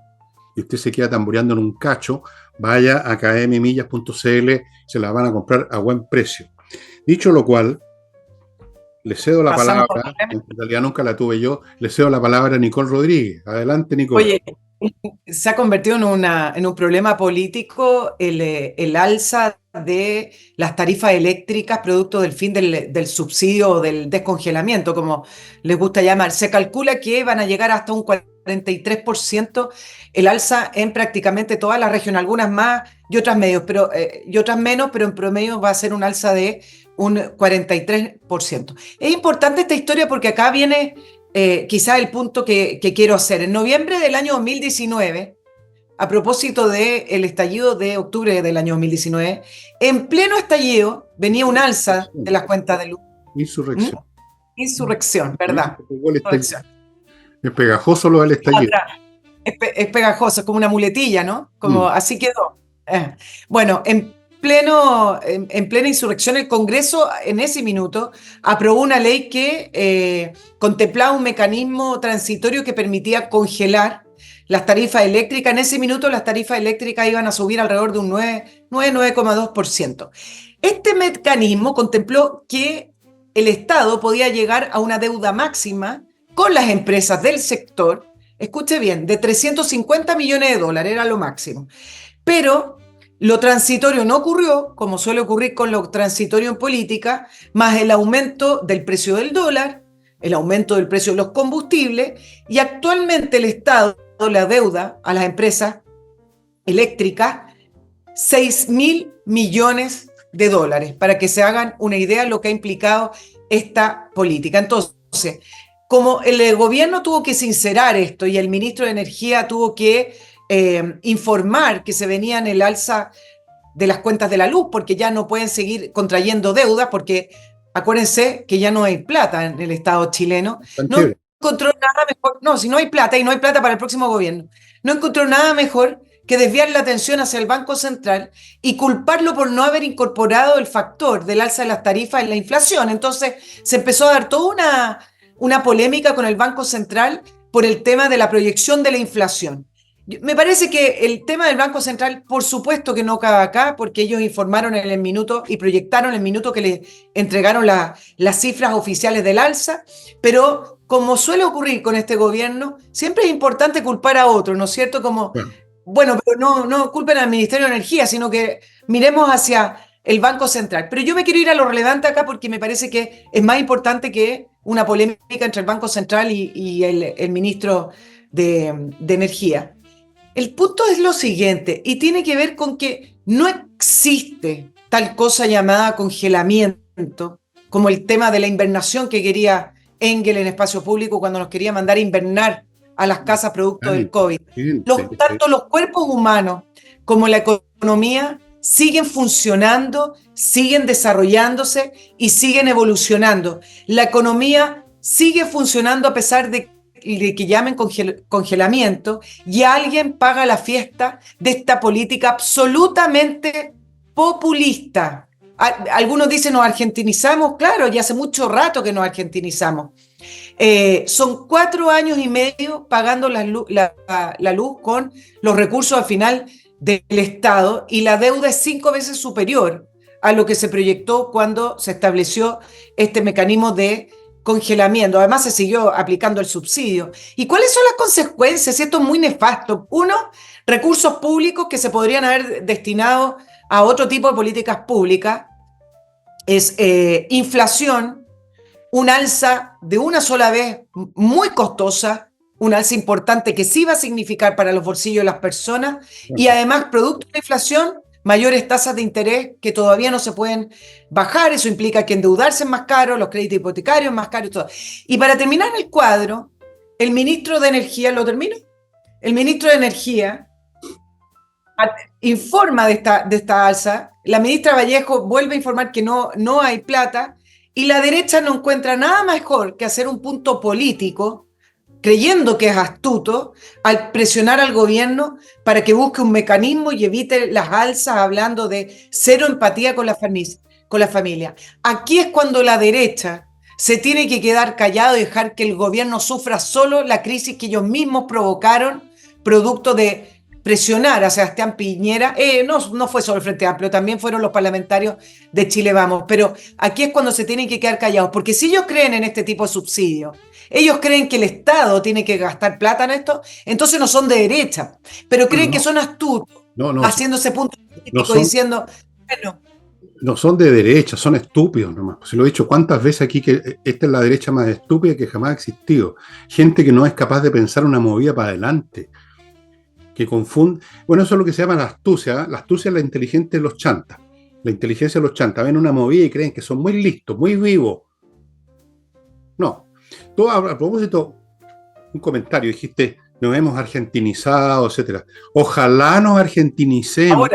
y usted se queda tamboreando en un cacho. Vaya a kmmillas.cl, se la van a comprar a buen precio. Dicho lo cual, le cedo la Pasamos por palabra, en realidad nunca la tuve yo, le cedo la palabra a Nicole Rodríguez. Adelante, Nicole. Oye, se ha convertido en un problema político el alza de las tarifas eléctricas producto del fin del subsidio o del descongelamiento, como les gusta llamar. Se calcula que van a llegar hasta un 43% el alza en prácticamente toda la región, algunas más y otras y otras menos, pero en promedio va a ser un alza de un 43%. Es importante esta historia porque acá viene quizá el punto que quiero hacer. En noviembre del año 2019, a propósito del estallido de octubre del año 2019, en pleno estallido venía un alza de las cuentas de luz. Insurrección. Insurrección, ¿verdad? Insurrección. Es pegajoso lo del estallido. Es pegajoso, es como una muletilla, ¿no? Como así quedó. Bueno, en plena insurrección, el Congreso en ese minuto aprobó una ley que contemplaba un mecanismo transitorio que permitía congelar las tarifas eléctricas. En ese minuto las tarifas eléctricas iban a subir alrededor de un 9,2%. Este mecanismo contempló que el Estado podía llegar a una deuda máxima con las empresas del sector, escuche bien, de 350 millones de dólares era lo máximo. Pero lo transitorio no ocurrió, como suele ocurrir con lo transitorio en política, más el aumento del precio del dólar, el aumento del precio de los combustibles, y actualmente el Estado le adeuda a las empresas eléctricas 6.000 millones de dólares, para que se hagan una idea de lo que ha implicado esta política. Entonces, como el gobierno tuvo que sincerar esto y el ministro de Energía tuvo que informar que se venían el alza de las cuentas de la luz, porque ya no pueden seguir contrayendo deudas, porque acuérdense que ya no hay plata en el Estado chileno. No encontró nada mejor, no, si no hay plata y no hay plata para el próximo gobierno, no encontró nada mejor que desviar la atención hacia el Banco Central y culparlo por no haber incorporado el factor del alza de las tarifas en la inflación. Entonces se empezó a dar toda una polémica con el Banco Central por el tema de la proyección de la inflación. Me parece que el tema del Banco Central, por supuesto que no cabe acá, porque ellos informaron en el minuto y proyectaron en el minuto que les entregaron las cifras oficiales del alza, pero como suele ocurrir con este gobierno, siempre es importante culpar a otro, ¿no es cierto? Como, bueno, pero no culpen al Ministerio de Energía, sino que miremos hacia el Banco Central. Pero yo me quiero ir a lo relevante acá porque me parece que es más importante que una polémica entre el Banco Central y el ministro de Energía. El punto es lo siguiente, y tiene que ver con que no existe tal cosa llamada congelamiento, como el tema de la invernación que quería Engel en espacio público cuando nos quería mandar a invernar a las casas producto del COVID. Tanto los cuerpos humanos como la economía siguen funcionando, siguen desarrollándose y siguen evolucionando. La economía sigue funcionando a pesar de que llamen congelamiento, y alguien paga la fiesta de esta política absolutamente populista. Algunos dicen nos argentinizamos, claro, ya hace mucho rato que nos argentinizamos. Son 4 años y medio pagando la luz con los recursos al final del Estado, y la deuda es 5 veces superior a lo que se proyectó cuando se estableció este mecanismo de congelamiento. Además, se siguió aplicando el subsidio. ¿Y cuáles son las consecuencias? Esto es muy nefasto. Uno, recursos públicos que se podrían haber destinado a otro tipo de políticas públicas. Es inflación, un alza de una sola vez muy costosa, un alza importante que sí va a significar para los bolsillos de las personas, y además, producto de la inflación, mayores tasas de interés que todavía no se pueden bajar. Eso implica que endeudarse es más caro, los créditos hipotecarios más caros y todo. Y para terminar el cuadro, el ministro de Energía, ¿lo termino? El ministro de Energía informa de esta alza, la ministra Vallejo vuelve a informar que no hay plata, y la derecha no encuentra nada mejor que hacer un punto político, creyendo que es astuto, al presionar al gobierno para que busque un mecanismo y evite las alzas, hablando de cero empatía con la familia. Aquí es cuando la derecha se tiene que quedar callado y dejar que el gobierno sufra solo la crisis que ellos mismos provocaron, producto de presionar a Sebastián Piñera. No fue solo el Frente Amplio, también fueron los parlamentarios de Chile Vamos, pero aquí es cuando se tienen que quedar callados, porque si ellos creen en este tipo de subsidios, ellos creen que el Estado tiene que gastar plata en esto, entonces no son de derecha, pero creen que son astutos, haciéndose punto político, diciendo, bueno. No son de derecha, son estúpidos nomás. Se lo he dicho cuántas veces aquí, que esta es la derecha más estúpida que jamás ha existido. Gente que no es capaz de pensar una movida para adelante, que confunde. Bueno, eso es lo que se llama la astucia. La astucia es la inteligente de los chantas. La inteligencia de los chantas. Ven una movida y creen que son muy listos, muy vivos. No. Tú, a propósito, un comentario, dijiste, nos hemos argentinizado, etcétera. Ojalá nos argentinicemos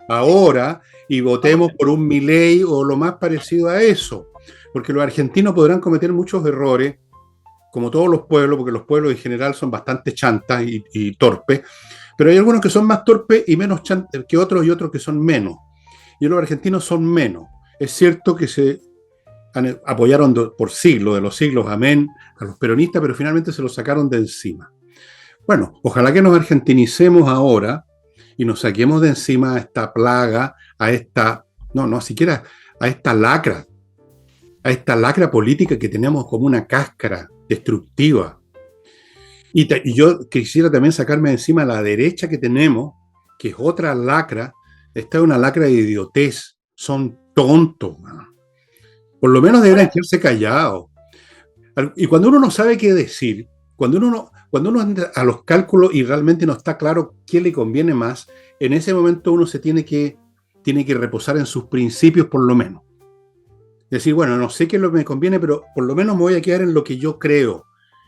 ahora y votemos por un Milei o lo más parecido a eso, porque los argentinos podrán cometer muchos errores, como todos los pueblos, porque los pueblos en general son bastante chantas y torpes, pero hay algunos que son más torpes y menos chantas que otros, y otros que son menos, y los argentinos son menos. Es cierto que se apoyaron por siglos, de los siglos, amén, a los peronistas, pero finalmente se los sacaron de encima. Bueno, ojalá que nos argentinicemos ahora y nos saquemos de encima a esta plaga, a esta lacra política que tenemos como una cáscara destructiva. Y yo quisiera también sacarme de encima la derecha que tenemos, que es otra lacra. Esta es una lacra de idiotez, son tontos, man. Por lo menos deberían quedarse callados. Y cuando uno no sabe qué decir, cuando uno anda a los cálculos y realmente no está claro qué le conviene más, en ese momento uno se tiene que reposar en sus principios, por lo menos. Decir, bueno, no sé qué es lo que me conviene, pero por lo menos me voy a quedar en lo que yo creo.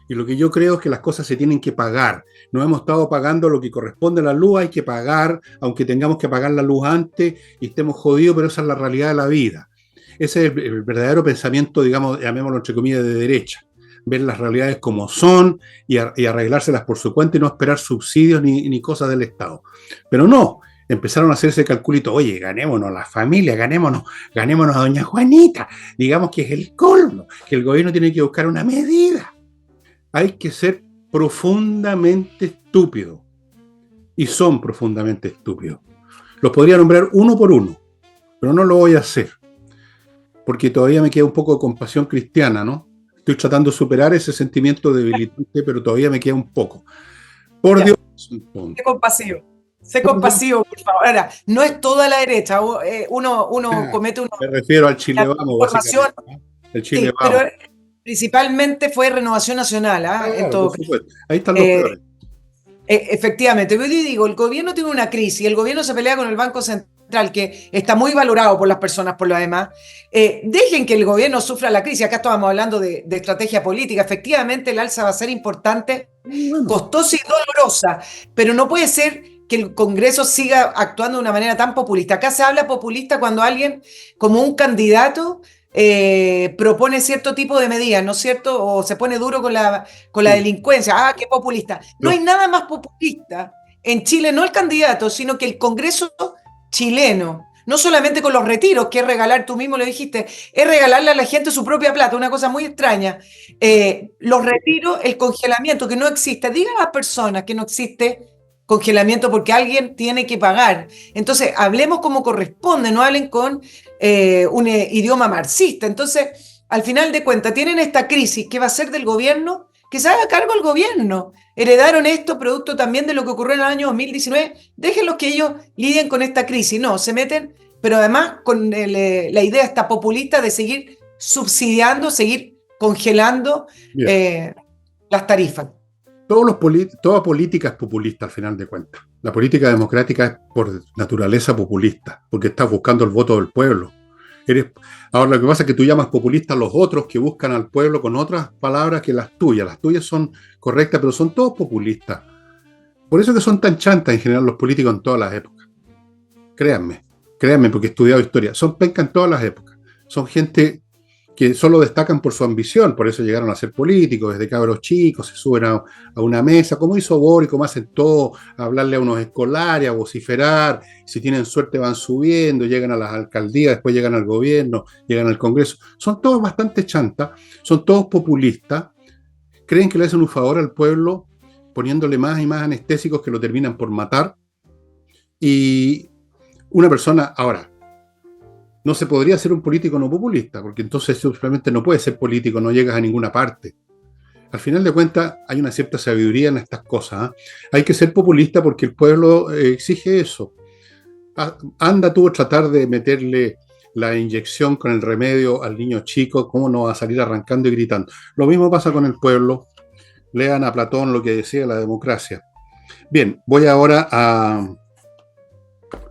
Y lo que yo creo es que las cosas se tienen que pagar. No hemos estado pagando lo que corresponde a la luz, hay que pagar, aunque tengamos que pagar la luz antes y estemos jodidos, pero esa es la realidad de la vida. Ese es el verdadero pensamiento, digamos, llamémoslo entre comillas, de derecha. Ver las realidades como son y arreglárselas por su cuenta y no esperar subsidios ni cosas del Estado. Pero no, empezaron a hacer ese calculito, oye, ganémonos la familia, ganémonos a doña Juanita, digamos que es el colmo, que el gobierno tiene que buscar una medida. Hay que ser profundamente estúpido, y son profundamente estúpidos. Los podría nombrar uno por uno, pero no lo voy a hacer, porque todavía me queda un poco de compasión cristiana, ¿no? Estoy tratando de superar ese sentimiento debilitante, pero todavía me queda un poco. Por Dios. Sé compasivo, por favor. Ahora, no es toda la derecha. Uno comete una. Me refiero al Chile Vamos, básicamente. El Chile Vamos. Pero principalmente fue Renovación Nacional, Claro, en todo por supuesto. Ahí están los peores. Efectivamente, yo digo, el gobierno tiene una crisis, el gobierno se pelea con el Banco Central, que está muy valorado por las personas por lo demás. Dejen que el gobierno sufra la crisis. Acá estábamos hablando de estrategia política. Efectivamente, el alza va a ser importante, Bueno, costosa y dolorosa, pero no puede ser que el Congreso siga actuando de una manera tan populista. Acá se habla populista cuando alguien, como un candidato, propone cierto tipo de medidas, ¿no es cierto? O se pone duro con la sí. delincuencia. Ah, qué populista. No hay Los, nada más populista en Chile, no el candidato, sino que el Congreso chileno. No solamente con los retiros, que es regalar, tú mismo lo dijiste, es regalarle a la gente su propia plata, una cosa muy extraña. Los retiros, el congelamiento, que no existe. Digan a las personas que no existe congelamiento porque alguien tiene que pagar. Entonces, hablemos como corresponde, no hablen con un idioma marxista. Entonces, al final de cuentas, tienen esta crisis que va a ser del gobierno, que se haga cargo el gobierno. Heredaron esto producto también de lo que ocurrió en el año 2019. Déjenlos que ellos lidien con esta crisis. No, se meten, pero además con la idea esta populista de seguir subsidiando, seguir congelando bien. las tarifas. Toda política es populista al final de cuentas. La política democrática es por naturaleza populista, porque estás buscando el voto del pueblo. Ahora, lo que pasa es que tú llamas populista a los otros que buscan al pueblo con otras palabras que las tuyas. Las tuyas son correctas, pero son todos populistas. Por eso que son tan chantas en general los políticos en todas las épocas. Créanme, créanme, porque he estudiado historia. Son pencas en todas las épocas. Son gente que solo destacan por su ambición, por eso llegaron a ser políticos, desde cabros chicos, se suben a una mesa, como hizo Boric, como hacen todo, a hablarle a unos escolares, a vociferar, si tienen suerte van subiendo, llegan a las alcaldías, después llegan al gobierno, llegan al Congreso. Son todos bastante chantas, son todos populistas, creen que le hacen un favor al pueblo poniéndole más y más anestésicos que lo terminan por matar. Y una persona, ahora, no se podría ser un político no populista, porque entonces simplemente no puedes ser político, no llegas a ninguna parte. Al final de cuentas, hay una cierta sabiduría en estas cosas. Hay que ser populista porque el pueblo exige eso. Anda tú a tratar de meterle la inyección con el remedio al niño chico, ¿cómo no va a salir arrancando y gritando? Lo mismo pasa con el pueblo. Lean a Platón lo que decía la democracia. Bien, voy ahora a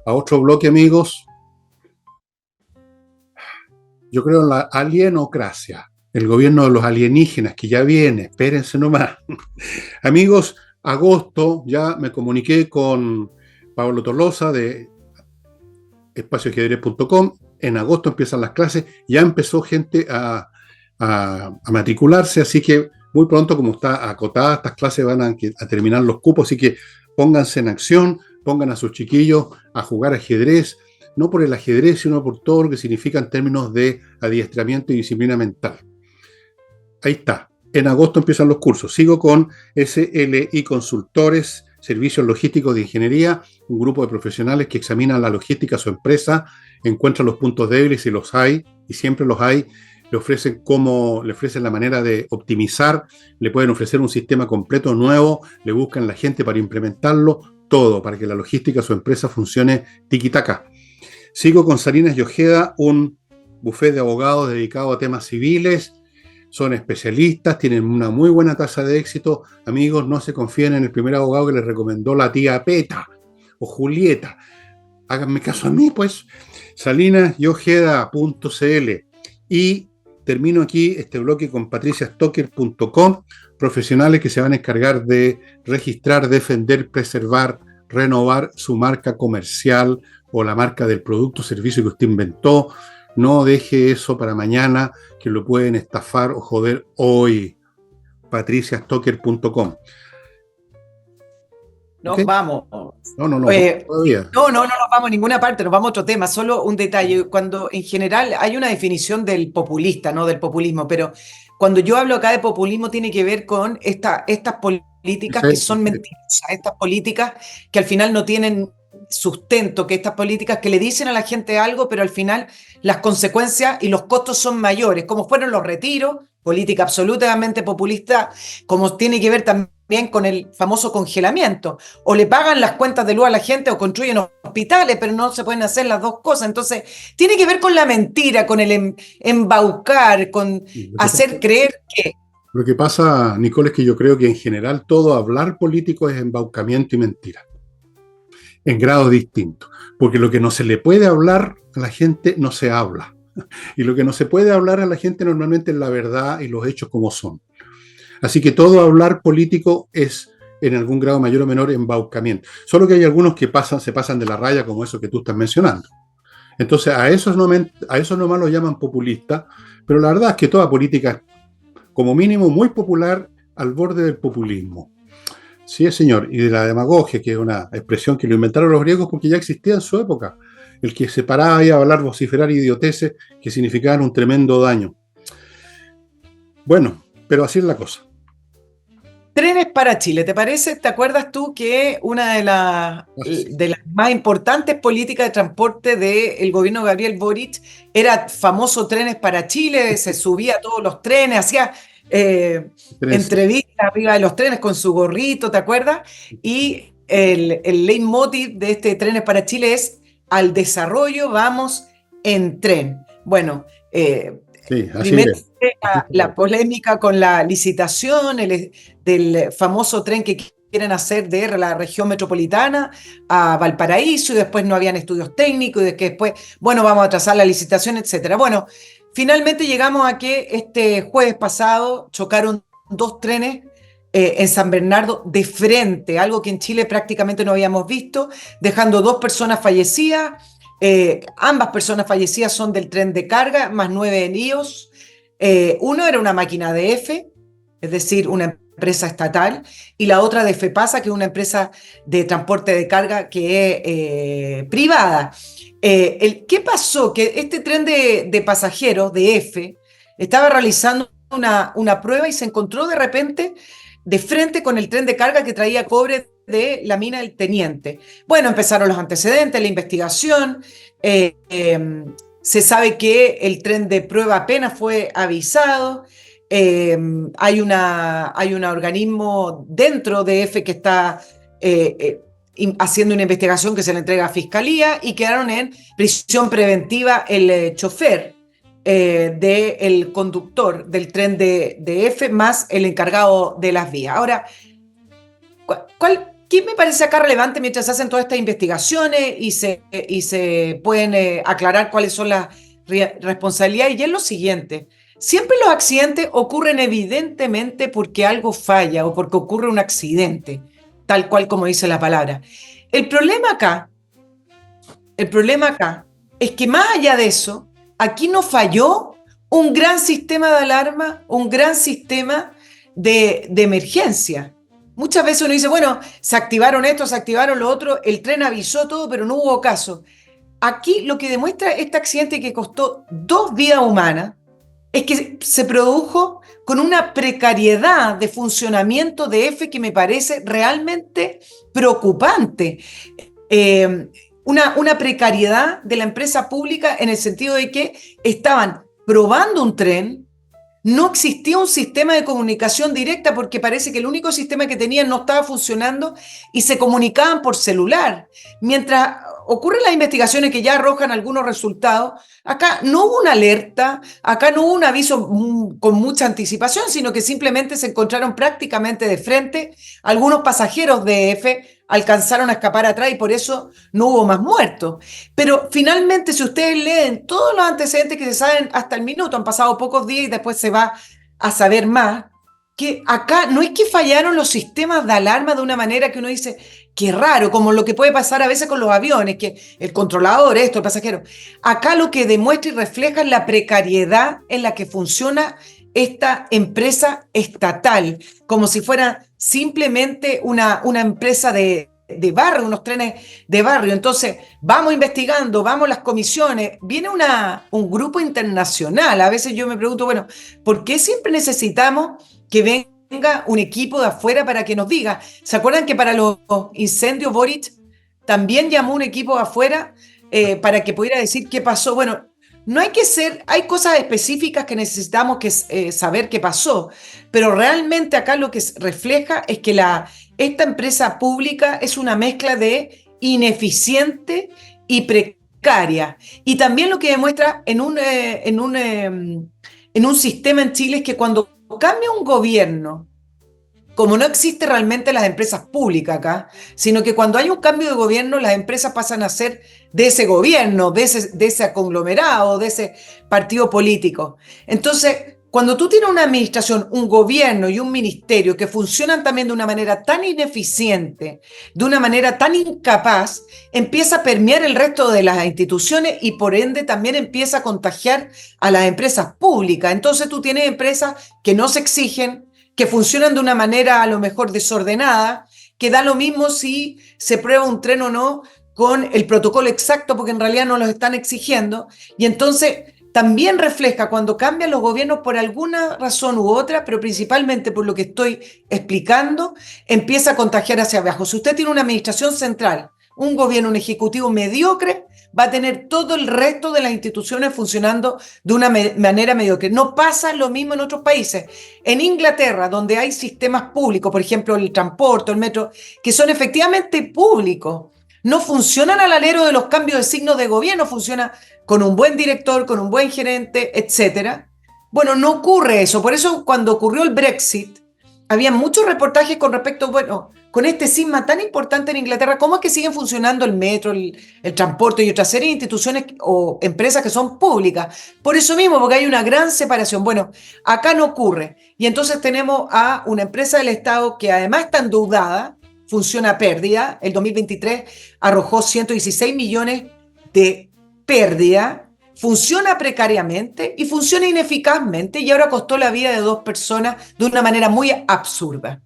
otro bloque, amigos. Yo creo en la alienocracia, el gobierno de los alienígenas que ya viene, espérense nomás. Amigos, agosto, ya me comuniqué con Pablo Tolosa de espacioajedrez.com. En agosto empiezan las clases, ya empezó gente a matricularse, así que muy pronto, como está acotada, estas clases van a terminar los cupos, así que pónganse en acción, pongan a sus chiquillos a jugar ajedrez, no por el ajedrez, sino por todo lo que significa en términos de adiestramiento y disciplina mental. Ahí está. En agosto empiezan los cursos. Sigo con SLI Consultores, Servicios Logísticos de Ingeniería, un grupo de profesionales que examinan la logística de su empresa, encuentran los puntos débiles y los hay, y siempre los hay. Le ofrecen la manera de optimizar, le pueden ofrecer un sistema completo nuevo, le buscan la gente para implementarlo, todo para que la logística de su empresa funcione tiki-taka. Sigo con Salinas y Ojeda, un bufete de abogados dedicado a temas civiles. Son especialistas, tienen una muy buena tasa de éxito. Amigos, no se confíen en el primer abogado que les recomendó la tía Peta o Julieta. Háganme caso a mí, pues. salinasyojeda.cl. Y termino aquí este bloque con patriciastocker.com, profesionales que se van a encargar de registrar, defender, preservar, renovar su marca comercial o la marca del producto o servicio que usted inventó. No deje eso para mañana, que lo pueden estafar o joder hoy. patriciastocker.com. Nos ¿Okay? vamos. No, todavía. No nos vamos a ninguna parte, nos vamos a otro tema. Solo un detalle. Cuando en general hay una definición del populista, no del populismo, pero cuando yo hablo acá de populismo tiene que ver con estas políticas que Perfecto. son mentirosas, estas políticas que al final no tienen sustento, que estas políticas que le dicen a la gente algo, pero al final las consecuencias y los costos son mayores, como fueron los retiros, política absolutamente populista, como tiene que ver también con el famoso congelamiento. O le pagan las cuentas de luz a la gente o construyen hospitales, pero no se pueden hacer las dos cosas. Entonces, tiene que ver con la mentira, con el embaucar, con hacer creer que. Lo que pasa, Nicole, es que yo creo que en general todo hablar político es embaucamiento y mentira, en grados distintos. Porque lo que no se le puede hablar a la gente no se habla. Y lo que no se puede hablar a la gente normalmente es la verdad y los hechos como son. Así que todo hablar político es en algún grado mayor o menor embaucamiento. Solo que hay algunos que se pasan de la raya, como eso que tú estás mencionando. Entonces a esos nomás los llaman populistas, pero la verdad es que toda política es como mínimo muy popular al borde del populismo. Sí, señor, y de la demagogia, que es una expresión que lo inventaron los griegos porque ya existía en su época. El que se paraba ahí a hablar, vociferar idioteces que significaban un tremendo daño. Bueno, pero así es la cosa. Trenes para Chile, ¿te parece? ¿Te acuerdas tú que una de las más importantes políticas de transporte del gobierno de Gabriel Boric era famoso Trenes para Chile? Se subía a todos los trenes, hacía entrevistas arriba de los trenes con su gorrito, ¿te acuerdas? Y el leitmotiv de este Trenes para Chile es: al desarrollo vamos en tren. Bueno, Sí, así primero es. la polémica con la licitación del famoso tren que quieren hacer de la región metropolitana a Valparaíso, y después no habían estudios técnicos, y después, bueno, vamos a atrasar la licitación, etcétera. Bueno, finalmente llegamos a que este jueves pasado chocaron dos trenes en San Bernardo de frente, algo que en Chile prácticamente no habíamos visto, dejando dos personas fallecidas. Ambas personas fallecidas son del tren de carga, más 9 heridos. Uno era una máquina de F, es decir, una empresa estatal, y la otra de FEPASA, que es una empresa de transporte de carga que es privada. ¿Qué pasó? Que este tren de pasajeros de F estaba realizando una prueba y se encontró de repente de frente con el tren de carga que traía cobre de la mina del Teniente. Bueno, empezaron los antecedentes, la investigación. Se sabe que el tren de prueba apenas fue avisado. Hay un organismo dentro de EFE que está haciendo una investigación que se le entrega a Fiscalía, y quedaron en prisión preventiva el chofer del conductor del tren de EFE más el encargado de las vías. Ahora, ¿qué me parece acá relevante mientras se hacen todas estas investigaciones y se pueden aclarar cuáles son las responsabilidades? Y es lo siguiente: siempre los accidentes ocurren evidentemente porque algo falla o porque ocurre un accidente, tal cual como dice la palabra. El problema acá es que más allá de eso, aquí no falló un gran sistema de alarma, un gran sistema de emergencia. Muchas veces uno dice, bueno, se activaron esto, se activaron lo otro, el tren avisó todo, pero no hubo caso. Aquí lo que demuestra este accidente, que costó 2 vidas humanas, es que se produjo con una precariedad de funcionamiento de EFE que me parece realmente preocupante. Una precariedad de la empresa pública en el sentido de que estaban probando un tren, no existía un sistema de comunicación directa porque parece que el único sistema que tenían no estaba funcionando y se comunicaban por celular. Mientras ocurren las investigaciones que ya arrojan algunos resultados, acá no hubo una alerta, acá no hubo un aviso con mucha anticipación, sino que simplemente se encontraron prácticamente de frente. Algunos pasajeros de EFE alcanzaron a escapar atrás y por eso no hubo más muertos. Pero finalmente, si ustedes leen todos los antecedentes que se saben hasta el minuto, han pasado pocos días y después se va a saber más, que acá no es que fallaron los sistemas de alarma de una manera que uno dice, qué raro, como lo que puede pasar a veces con los aviones, que el controlador, esto, el pasajero. Acá lo que demuestra y refleja es la precariedad en la que funciona esta empresa estatal, como si fuera simplemente una empresa de barrio, unos trenes de barrio. Entonces, vamos investigando, vamos las comisiones, viene un grupo internacional. A veces yo me pregunto, bueno, ¿por qué siempre necesitamos que venga un equipo de afuera para que nos diga? ¿Se acuerdan que para los incendios Boric también llamó un equipo de afuera para que pudiera decir qué pasó? Bueno, no hay que hay cosas específicas que necesitamos saber qué pasó, pero realmente acá lo que refleja es que esta empresa pública es una mezcla de ineficiente y precaria. Y también lo que demuestra en un sistema en Chile es que cuando cambia un gobierno, como no existe realmente las empresas públicas acá, sino que cuando hay un cambio de gobierno, las empresas pasan a ser de ese gobierno, de ese conglomerado, de ese partido político. Entonces, cuando tú tienes una administración, un gobierno y un ministerio que funcionan también de una manera tan ineficiente, de una manera tan incapaz, empieza a permear el resto de las instituciones y por ende también empieza a contagiar a las empresas públicas. Entonces tú tienes empresas que no se exigen, que funcionan de una manera a lo mejor desordenada, que da lo mismo si se prueba un tren o no con el protocolo exacto, porque en realidad no los están exigiendo. Y entonces también refleja cuando cambian los gobiernos por alguna razón u otra, pero principalmente por lo que estoy explicando, empieza a contagiar hacia abajo. Si usted tiene una administración central, un gobierno, un ejecutivo mediocre, va a tener todo el resto de las instituciones funcionando de una manera mediocre. No pasa lo mismo en otros países. En Inglaterra, donde hay sistemas públicos, por ejemplo, el transporte, el metro, que son efectivamente públicos, no funcionan al alero de los cambios de signo de gobierno, funciona con un buen director, con un buen gerente, etcétera. Bueno, no ocurre eso. Por eso cuando ocurrió el Brexit, había muchos reportajes con respecto, bueno, con este cisma tan importante en Inglaterra, ¿cómo es que siguen funcionando el metro, el transporte y otra serie de instituciones o empresas que son públicas? Por eso mismo, porque hay una gran separación. Bueno, acá no ocurre. Y entonces tenemos a una empresa del Estado que además está endeudada, funciona a pérdida. El 2023 arrojó 116 millones de pérdida, funciona precariamente y funciona ineficazmente y ahora costó la vida de 2 personas de una manera muy absurda.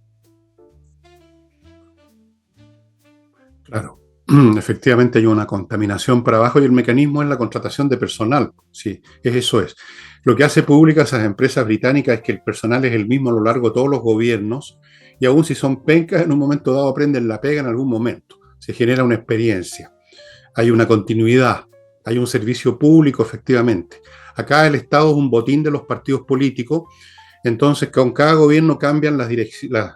Claro, efectivamente hay una contaminación para abajo y el mecanismo es la contratación de personal. Sí, eso es. Lo que hace pública esas empresas británicas es que el personal es el mismo a lo largo de todos los gobiernos y aun si son pencas, en un momento dado aprenden la pega en algún momento. Se genera una experiencia, hay una continuidad, hay un servicio público efectivamente. Acá el Estado es un botín de los partidos políticos. Entonces, con cada gobierno cambian las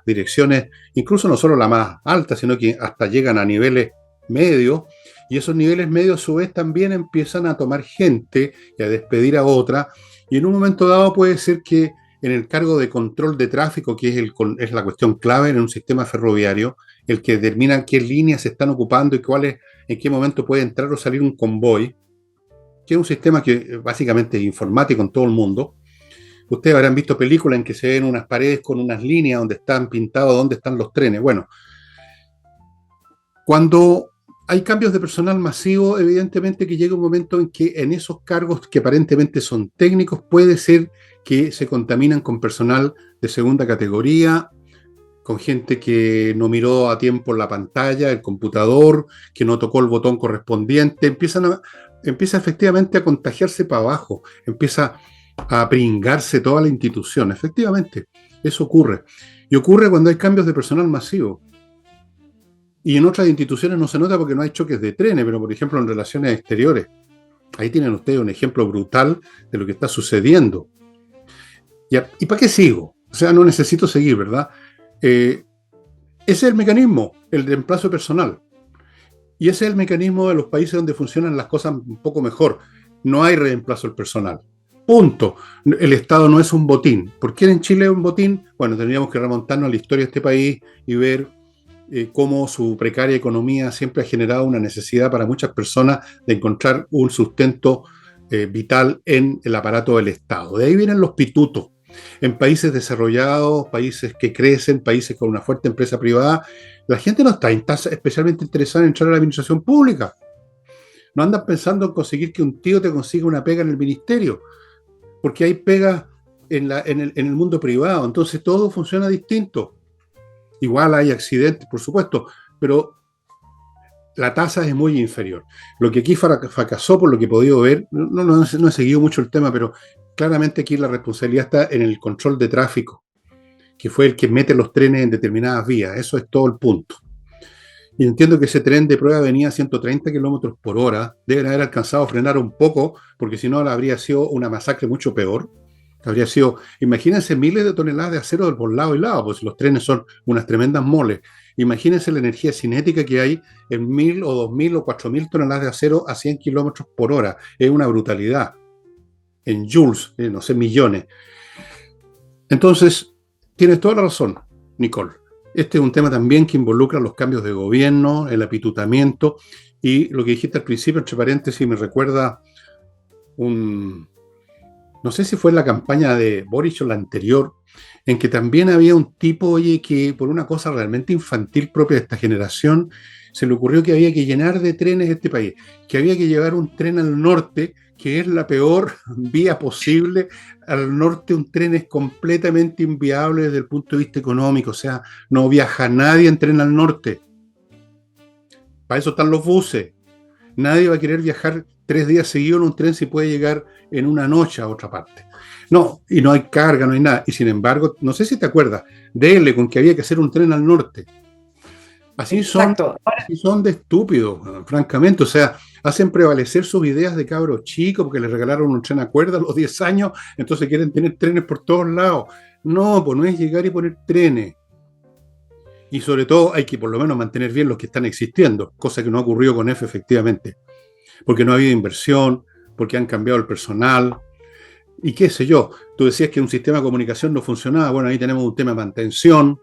direcciones, incluso no solo la más alta, sino que hasta llegan a niveles medios, y esos niveles medios a su vez también empiezan a tomar gente y a despedir a otra, y en un momento dado puede ser que en el cargo de control de tráfico, que es la cuestión clave en un sistema ferroviario, el que determina qué líneas se están ocupando y en qué momento puede entrar o salir un convoy, que es un sistema que básicamente es informático en todo el mundo. Ustedes habrán visto películas en que se ven unas paredes con unas líneas donde están pintados dónde están los trenes. Bueno, cuando hay cambios de personal masivo, evidentemente que llega un momento en que en esos cargos que aparentemente son técnicos, puede ser que se contaminan con personal de segunda categoría, con gente que no miró a tiempo la pantalla, el computador, que no tocó el botón correspondiente. Empieza efectivamente a contagiarse para abajo, empieza a pringarse toda la institución. Efectivamente, eso ocurre. Y ocurre cuando hay cambios de personal masivo. Y en otras instituciones no se nota porque no hay choques de trenes, pero por ejemplo en relaciones exteriores, ahí tienen ustedes un ejemplo brutal de lo que está sucediendo. ¿Y para qué sigo? O sea, no necesito seguir, ¿verdad? Ese es el mecanismo, el reemplazo personal. Y ese es el mecanismo de los países donde funcionan las cosas un poco mejor. No hay reemplazo del personal. Punto. El Estado no es un botín. ¿Por qué en Chile es un botín? Bueno, tendríamos que remontarnos a la historia de este país y ver cómo su precaria economía siempre ha generado una necesidad para muchas personas de encontrar un sustento vital en el aparato del Estado. De ahí vienen los pitutos. En países desarrollados, países que crecen, países con una fuerte empresa privada, la gente no está especialmente interesada en entrar a la administración pública. No andan pensando en conseguir que un tío te consiga una pega en el ministerio, porque hay pegas en el mundo privado, entonces todo funciona distinto. Igual hay accidentes, por supuesto, pero la tasa es muy inferior. Lo que aquí fracasó, por lo que he podido ver, no he seguido mucho el tema, pero claramente aquí la responsabilidad está en el control de tráfico, que fue el que mete los trenes en determinadas vías. Eso es todo el punto. Y entiendo que ese tren de prueba venía a 130 kilómetros por hora. Deben haber alcanzado a frenar un poco, porque si no habría sido una masacre mucho peor. Habría sido, imagínense, miles de toneladas de acero por lado y lado, pues los trenes son unas tremendas moles. Imagínense la energía cinética que hay en 1.000 o 2.000 o 4.000 toneladas de acero a 100 kilómetros por hora. Es una brutalidad. En joules, no sé, millones. Entonces, tienes toda la razón, Nicole. Este es un tema también que involucra los cambios de gobierno, el apitutamiento y lo que dijiste al principio, entre paréntesis, me recuerda un, no sé si fue en la campaña de Boric o la anterior, en que también había un tipo, oye, que por una cosa realmente infantil propia de esta generación, se le ocurrió que había que llenar de trenes este país, que había que llevar un tren al norte, que es la peor vía posible. Al norte un tren es completamente inviable desde el punto de vista económico, o sea, no viaja nadie en tren al norte. Para eso están los buses. Nadie va a querer viajar 3 días seguidos en un tren si puede llegar en una noche a otra parte. No, y no hay carga, no hay nada. Y sin embargo, no sé si te acuerdas, dele con que había que hacer un tren al norte. Exacto. Así son de estúpidos, francamente. O sea, hacen prevalecer sus ideas de cabros chicos porque les regalaron un tren a cuerda a los 10 años, entonces quieren tener trenes por todos lados. No, pues no es llegar y poner trenes. Y sobre todo hay que por lo menos mantener bien los que están existiendo, cosa que no ha ocurrido con F efectivamente, porque no ha habido inversión, porque han cambiado el personal, y qué sé yo. Tú decías que un sistema de comunicación no funcionaba, bueno, ahí tenemos un tema de mantención.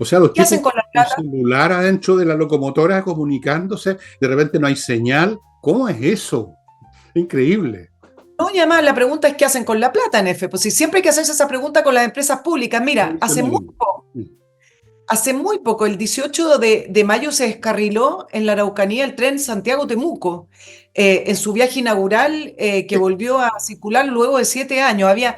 O sea, los ¿Qué tipos hacen con la un plata? celular adentro de la locomotora comunicándose, de repente no hay señal. ¿Cómo es eso? Increíble. No, y además la pregunta es ¿qué hacen con la plata en F? Pues si siempre hay que hacerse esa pregunta con las empresas públicas. Mira, hace muy poco, el 18 de mayo se descarriló en la Araucanía el tren Santiago-Temuco, en su viaje inaugural que volvió a circular luego de 7 años. Había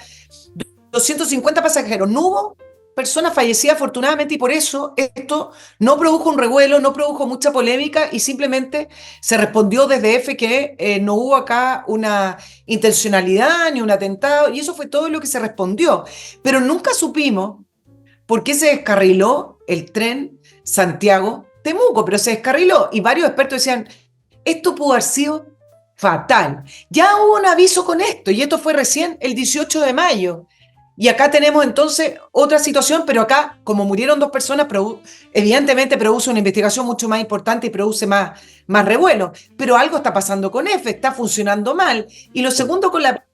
250 pasajeros, no hubo personas fallecidas afortunadamente y por eso esto no produjo un revuelo, no produjo mucha polémica y simplemente se respondió desde F que no hubo acá una intencionalidad ni un atentado y eso fue todo lo que se respondió. Pero nunca supimos por qué se descarriló el tren Santiago-Temuco, pero se descarriló y varios expertos decían, esto pudo haber sido fatal. Ya hubo un aviso con esto y esto fue recién el 18 de mayo. Y acá tenemos entonces otra situación, pero acá, como murieron 2 personas, evidentemente produce una investigación mucho más importante y produce más revuelo. Pero algo está pasando con F, está funcionando mal. Y lo segundo con la...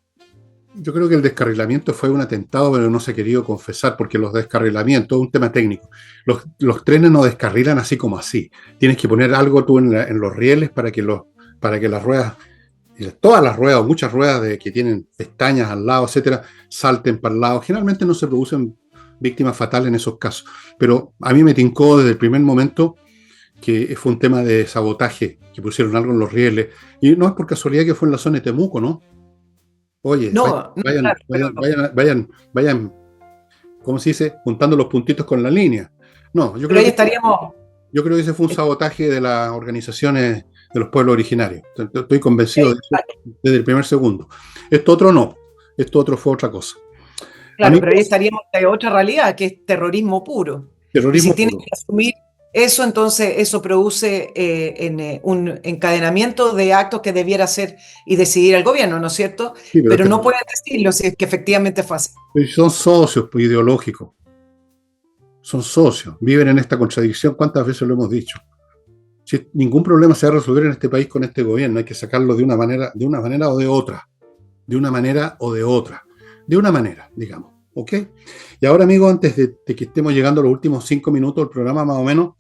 Yo creo que el descarrilamiento fue un atentado, pero no se ha querido confesar, porque los descarrilamientos es un tema técnico. Los trenes no descarrilan así como así. Tienes que poner algo tú en los rieles para que las ruedas, todas las ruedas o muchas ruedas que tienen pestañas al lado, etcétera, salten para el lado. Generalmente no se producen víctimas fatales en esos casos. Pero a mí me tincó desde el primer momento que fue un tema de sabotaje, que pusieron algo en los rieles. Y no es por casualidad que fue en la zona de Temuco, ¿no? Oye, No, no, claro, pero, vayan, ¿cómo se dice? Juntando los puntitos con la línea. No, pero ahí estaríamos... yo creo que ese fue un sabotaje de las organizaciones de los pueblos originarios. Estoy convencido de eso desde el primer segundo. Esto otro no, esto otro fue otra cosa. Claro, pero ahí estaríamos de otra realidad, que es terrorismo puro. Y si Terrorismo tienes puro. que asumir eso, entonces eso produce un encadenamiento de actos que debiera hacer y decidir el gobierno, ¿no es cierto? Sí, pero Pero no pueden decirlo si es que efectivamente fue así. son socios pues, ideológicos. Son socios. Viven en esta contradicción. ¿Cuántas veces lo hemos dicho? Si ningún problema se va a resolver en este país con este gobierno, hay que sacarlo de una manera o de otra. De una manera o de otra. De una manera, digamos. ¿Ok? Y ahora, amigos, antes de que estemos llegando a los últimos 5 minutos del programa, más o menos,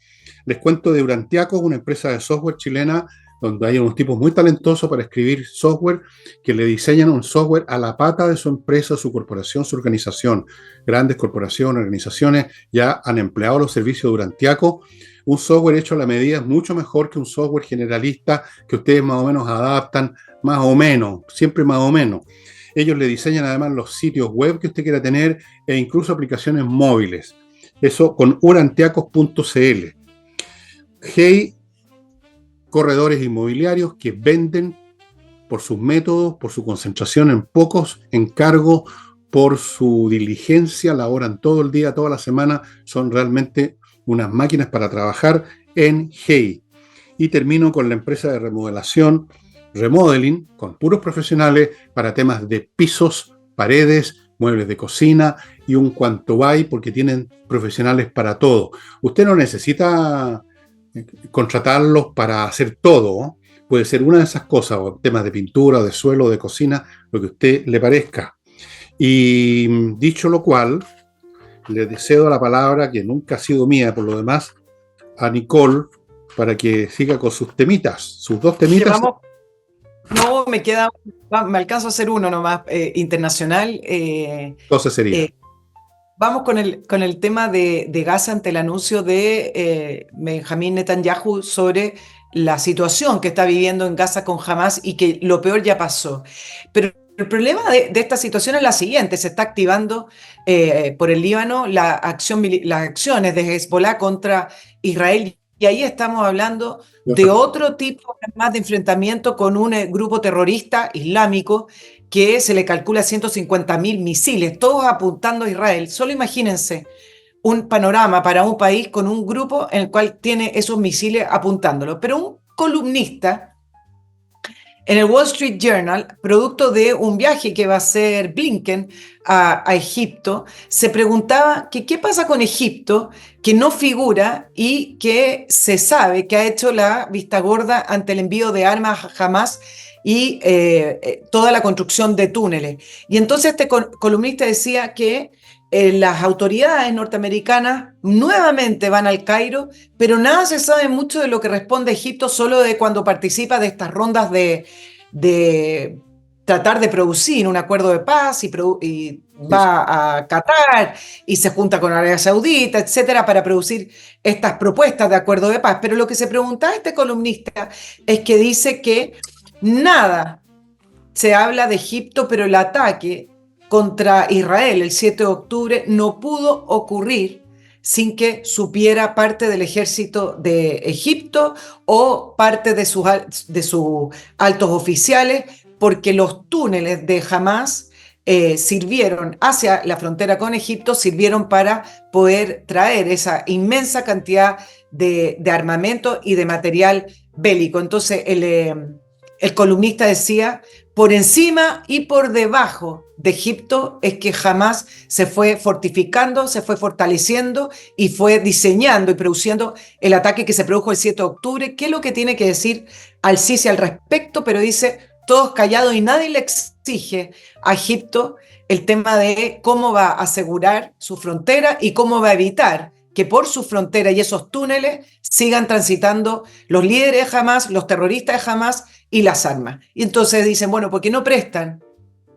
les cuento de Urantiaco, una empresa de software chilena, donde hay unos tipos muy talentosos para escribir software, que le diseñan un software a la pata de su empresa, su corporación, su organización. Grandes corporaciones, organizaciones ya han empleado los servicios de Urantiaco. Un software hecho a la medida es mucho mejor que un software generalista que ustedes más o menos adaptan, más o menos, siempre más o menos. Ellos le diseñan además los sitios web que usted quiera tener e incluso aplicaciones móviles. Eso con urantiacos.cl. Hey, corredores inmobiliarios que venden por sus métodos, por su concentración en pocos encargos, por su diligencia, laboran todo el día, toda la semana, son realmente unas máquinas para trabajar en Hey. Y termino con la empresa de remodelación Remodeling, con puros profesionales para temas de pisos, paredes, muebles de cocina y un cuanto hay, porque tienen profesionales para todo. Usted no necesita contratarlos para hacer todo, ¿no? Puede ser una de esas cosas, o temas de pintura, o de suelo, o de cocina, lo que a usted le parezca. Y dicho lo cual, le cedo la palabra, que nunca ha sido mía por lo demás, a Nicole para que siga con sus temitas, sus dos temitas. Llevamos, no, me alcanzo a hacer uno nomás, internacional. Entonces sería. Vamos con el tema de Gaza ante el anuncio de Benjamín Netanyahu sobre la situación que está viviendo en Gaza con Hamas y que lo peor ya pasó. Pero el problema de esta situación es la siguiente: se está activando por el Líbano las acciones de Hezbollah contra Israel, y ahí estamos hablando de otro tipo más de enfrentamiento con un grupo terrorista islámico que se le calcula 150.000 misiles, todos apuntando a Israel. Solo imagínense un panorama para un país con un grupo en el cual tiene esos misiles apuntándolo. Pero un columnista en el Wall Street Journal, producto de un viaje que va a hacer Blinken a Egipto, se preguntaba que qué pasa con Egipto, que no figura y que se sabe que ha hecho la vista gorda ante el envío de armas a Hamas y toda la construcción de túneles. Y entonces este columnista decía que las autoridades norteamericanas nuevamente van al Cairo, pero nada se sabe mucho de lo que responde Egipto, solo de cuando participa de estas rondas de tratar de producir un acuerdo de paz y va a Qatar y se junta con Arabia Saudita, etcétera, para producir estas propuestas de acuerdo de paz. Pero lo que se preguntaba este columnista es que dice que nada se habla de Egipto, pero el ataque contra Israel el 7 de octubre no pudo ocurrir sin que supiera parte del ejército de Egipto o parte de sus altos oficiales, porque los túneles de Hamas sirvieron hacia la frontera con Egipto, sirvieron para poder traer esa inmensa cantidad de armamento y de material bélico. Entonces el columnista decía: por encima y por debajo de Egipto es que Hamas se fue fortificando, se fue fortaleciendo y fue diseñando y produciendo el ataque que se produjo el 7 de octubre. ¿Qué es lo que tiene que decir al-Sisi al respecto? Pero dice, todos callados, y nadie le exige a Egipto el tema de cómo va a asegurar su frontera y cómo va a evitar que por su frontera y esos túneles sigan transitando los líderes de Hamas, los terroristas de Hamas y las armas. Y entonces dicen, bueno, ¿por qué no prestan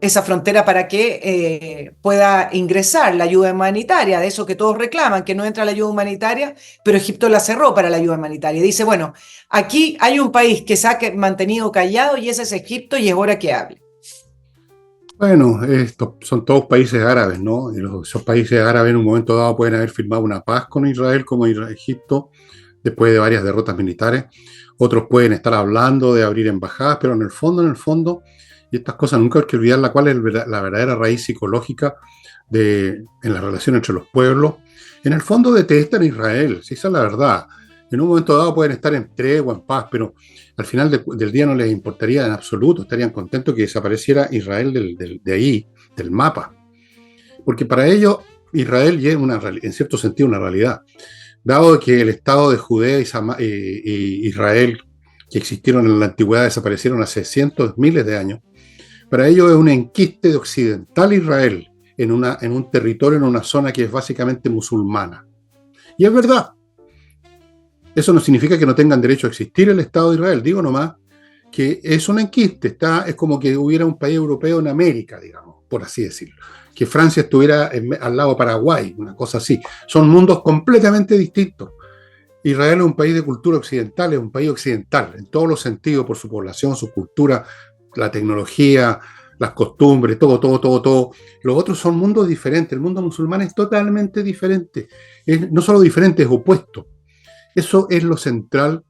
esa frontera para que pueda ingresar la ayuda humanitaria? De eso que todos reclaman, que no entra la ayuda humanitaria, pero Egipto la cerró para la ayuda humanitaria. Y dice, bueno, aquí hay un país que se ha mantenido callado y ese es Egipto, y es hora que hable. Bueno, estos son todos países árabes, ¿no? Y esos países árabes en un momento dado pueden haber firmado una paz con Israel, como Egipto, después de varias derrotas militares. Otros pueden estar hablando de abrir embajadas, pero en el fondo, y estas cosas nunca hay que olvidar cuál es la verdadera raíz psicológica en la relación entre los pueblos. En el fondo detestan a Israel, si esa es la verdad. En un momento dado pueden estar en tregua, en paz, pero al final del día no les importaría en absoluto, estarían contentos que desapareciera Israel de ahí, del mapa. Porque para ellos Israel ya es en cierto sentido una realidad. Dado que el Estado de Judea y Israel, que existieron en la antigüedad, desaparecieron hace cientos, miles de años, para ellos es un enquiste de occidental Israel en un territorio, en una zona que es básicamente musulmana. Y es verdad. Eso no significa que no tengan derecho a existir el Estado de Israel. Digo nomás que es un enquiste, es como que hubiera un país europeo en América, digamos, por así decirlo. Que Francia estuviera al lado de Paraguay, una cosa así. Son mundos completamente distintos. Israel es un país de cultura occidental, es un país occidental, en todos los sentidos, por su población, su cultura, la tecnología, las costumbres, todo. Los otros son mundos diferentes. El mundo musulmán es totalmente diferente. No solo diferente, es opuesto. Eso es lo central,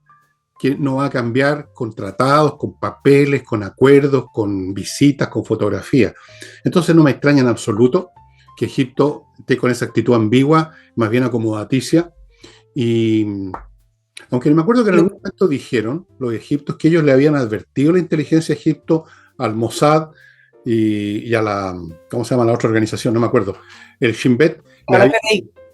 que no va a cambiar con tratados, con papeles, con acuerdos, con visitas, con fotografías. Entonces no me extraña en absoluto que Egipto esté con esa actitud ambigua, más bien acomodaticia. Y aunque me acuerdo que en algún momento dijeron los egipcios que ellos le habían advertido la inteligencia de Egipto al Mossad y a la, ¿cómo se llama la otra organización? No me acuerdo. El Shin Bet,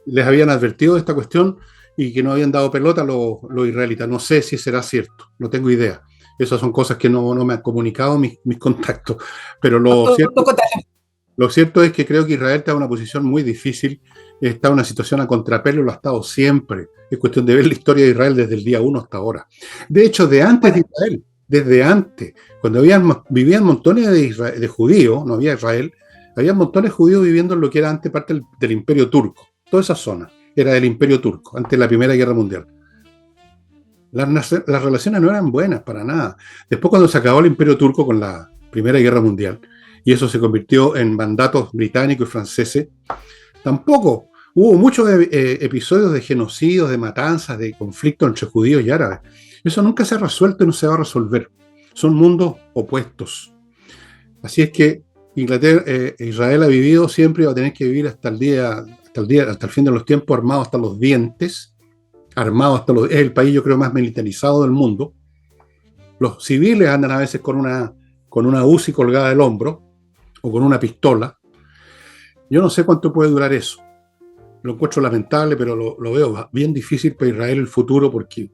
les habían advertido de esta cuestión y que no habían dado pelota a los israelitas. No sé si será cierto, no tengo idea. Esas son cosas que no me han comunicado mis contactos. Pero lo cierto... Lo cierto es que creo que Israel está en una posición muy difícil, está en una situación a contrapelo, lo ha estado siempre. Es cuestión de ver la historia de Israel desde el día uno hasta ahora. De hecho, de antes de Bueno, Israel, desde antes, cuando vivían montones de judíos, no había Israel, había montones de judíos viviendo en lo que era antes parte del Imperio Turco. Toda esa zona era del Imperio Turco, antes de la Primera Guerra Mundial. Las relaciones no eran buenas para nada. Después, cuando se acabó el Imperio Turco con la Primera Guerra Mundial, y eso se convirtió en mandatos británicos y franceses, tampoco hubo muchos episodios de genocidios, de matanzas, de conflictos entre judíos y árabes. Eso nunca se ha resuelto y no se va a resolver. Son mundos opuestos. Así es que Israel ha vivido siempre y va a tener que vivir hasta el fin de los tiempos, armado hasta los dientes, es el país, yo creo, más militarizado del mundo. Los civiles andan a veces con una UCI colgada del hombro o con una pistola. Yo no sé cuánto puede durar eso. Lo encuentro lamentable, pero lo veo bien difícil para Israel el futuro, porque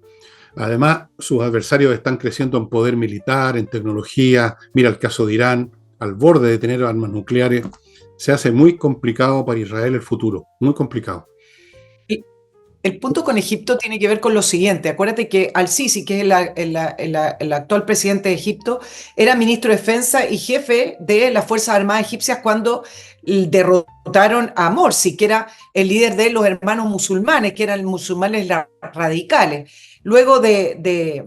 además sus adversarios están creciendo en poder militar, en tecnología. Mira el caso de Irán, al borde de tener armas nucleares. Se hace muy complicado para Israel el futuro, muy complicado. el punto con Egipto tiene que ver con lo siguiente. Acuérdate que Al-Sisi, que es el actual presidente de Egipto, era ministro de Defensa y jefe de las Fuerzas Armadas egipcias cuando derrotaron a Morsi, que era el líder de los hermanos musulmanes, que eran musulmanes radicales. Luego de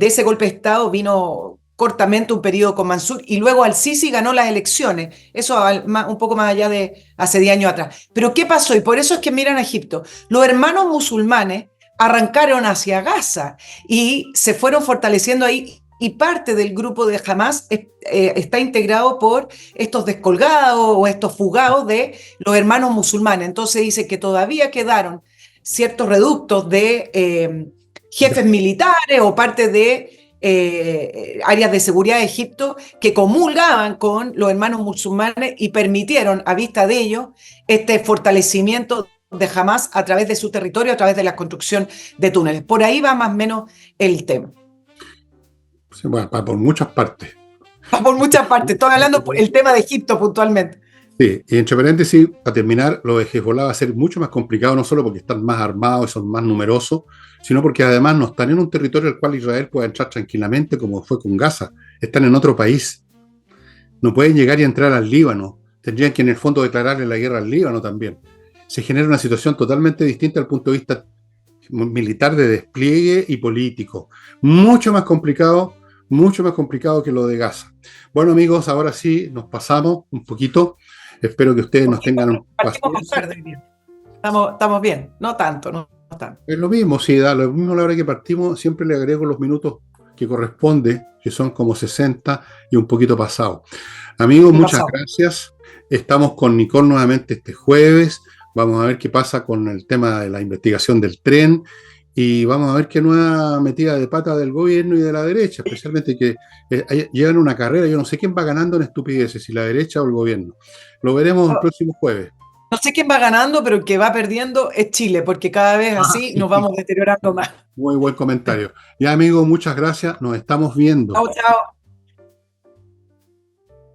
ese golpe de Estado vino cortamente un periodo con Mansur y luego Al-Sisi ganó las elecciones, eso un poco más allá de hace 10 años atrás. Pero ¿qué pasó? Y por eso es que miran a Egipto. Los hermanos musulmanes arrancaron hacia Gaza y se fueron fortaleciendo ahí y parte del grupo de Hamas está integrado por estos descolgados o estos fugados de los hermanos musulmanes. Entonces dice que todavía quedaron ciertos reductos de jefes militares o parte de áreas de seguridad de Egipto que comulgaban con los hermanos musulmanes y permitieron a vista de ellos este fortalecimiento de Hamas a través de su territorio, a través de la construcción de túneles. Por ahí va más o menos el tema. Sí, bueno, por muchas partes. Va por muchas partes, estoy hablando por el tema de Egipto puntualmente. Sí, y entre paréntesis, para terminar, lo de Hezbollah va a ser mucho más complicado, no solo porque están más armados y son más numerosos, sino porque además no están en un territorio al cual Israel pueda entrar tranquilamente, como fue con Gaza. Están en otro país. No pueden llegar y entrar al Líbano. Tendrían que, en el fondo, declararle la guerra al Líbano también. Se genera una situación totalmente distinta al punto de vista militar de despliegue y político. Mucho más complicado que lo de Gaza. Bueno, amigos, ahora sí nos pasamos un poquito. Espero que ustedes nos tengan Partimos más paciencia. tarde. Estamos bien, no tanto, no tanto. Es lo mismo, si da lo mismo a la hora que partimos, siempre le agrego los minutos que corresponde, que son como 60 y un poquito pasado. Amigos, muchas gracias. Estamos con Nicole nuevamente este jueves. Vamos a ver qué pasa con el tema de la investigación del tren y vamos a ver qué nueva metida de pata del gobierno y de la derecha, especialmente que llevan una carrera. Yo no sé quién va ganando en estupideces, si la derecha o el gobierno. Lo veremos el próximo jueves. No sé quién va ganando, pero el que va perdiendo es Chile, porque cada vez así nos vamos deteriorando más. Muy buen comentario. Ya, amigos, muchas gracias. Nos estamos viendo. Chao, chao.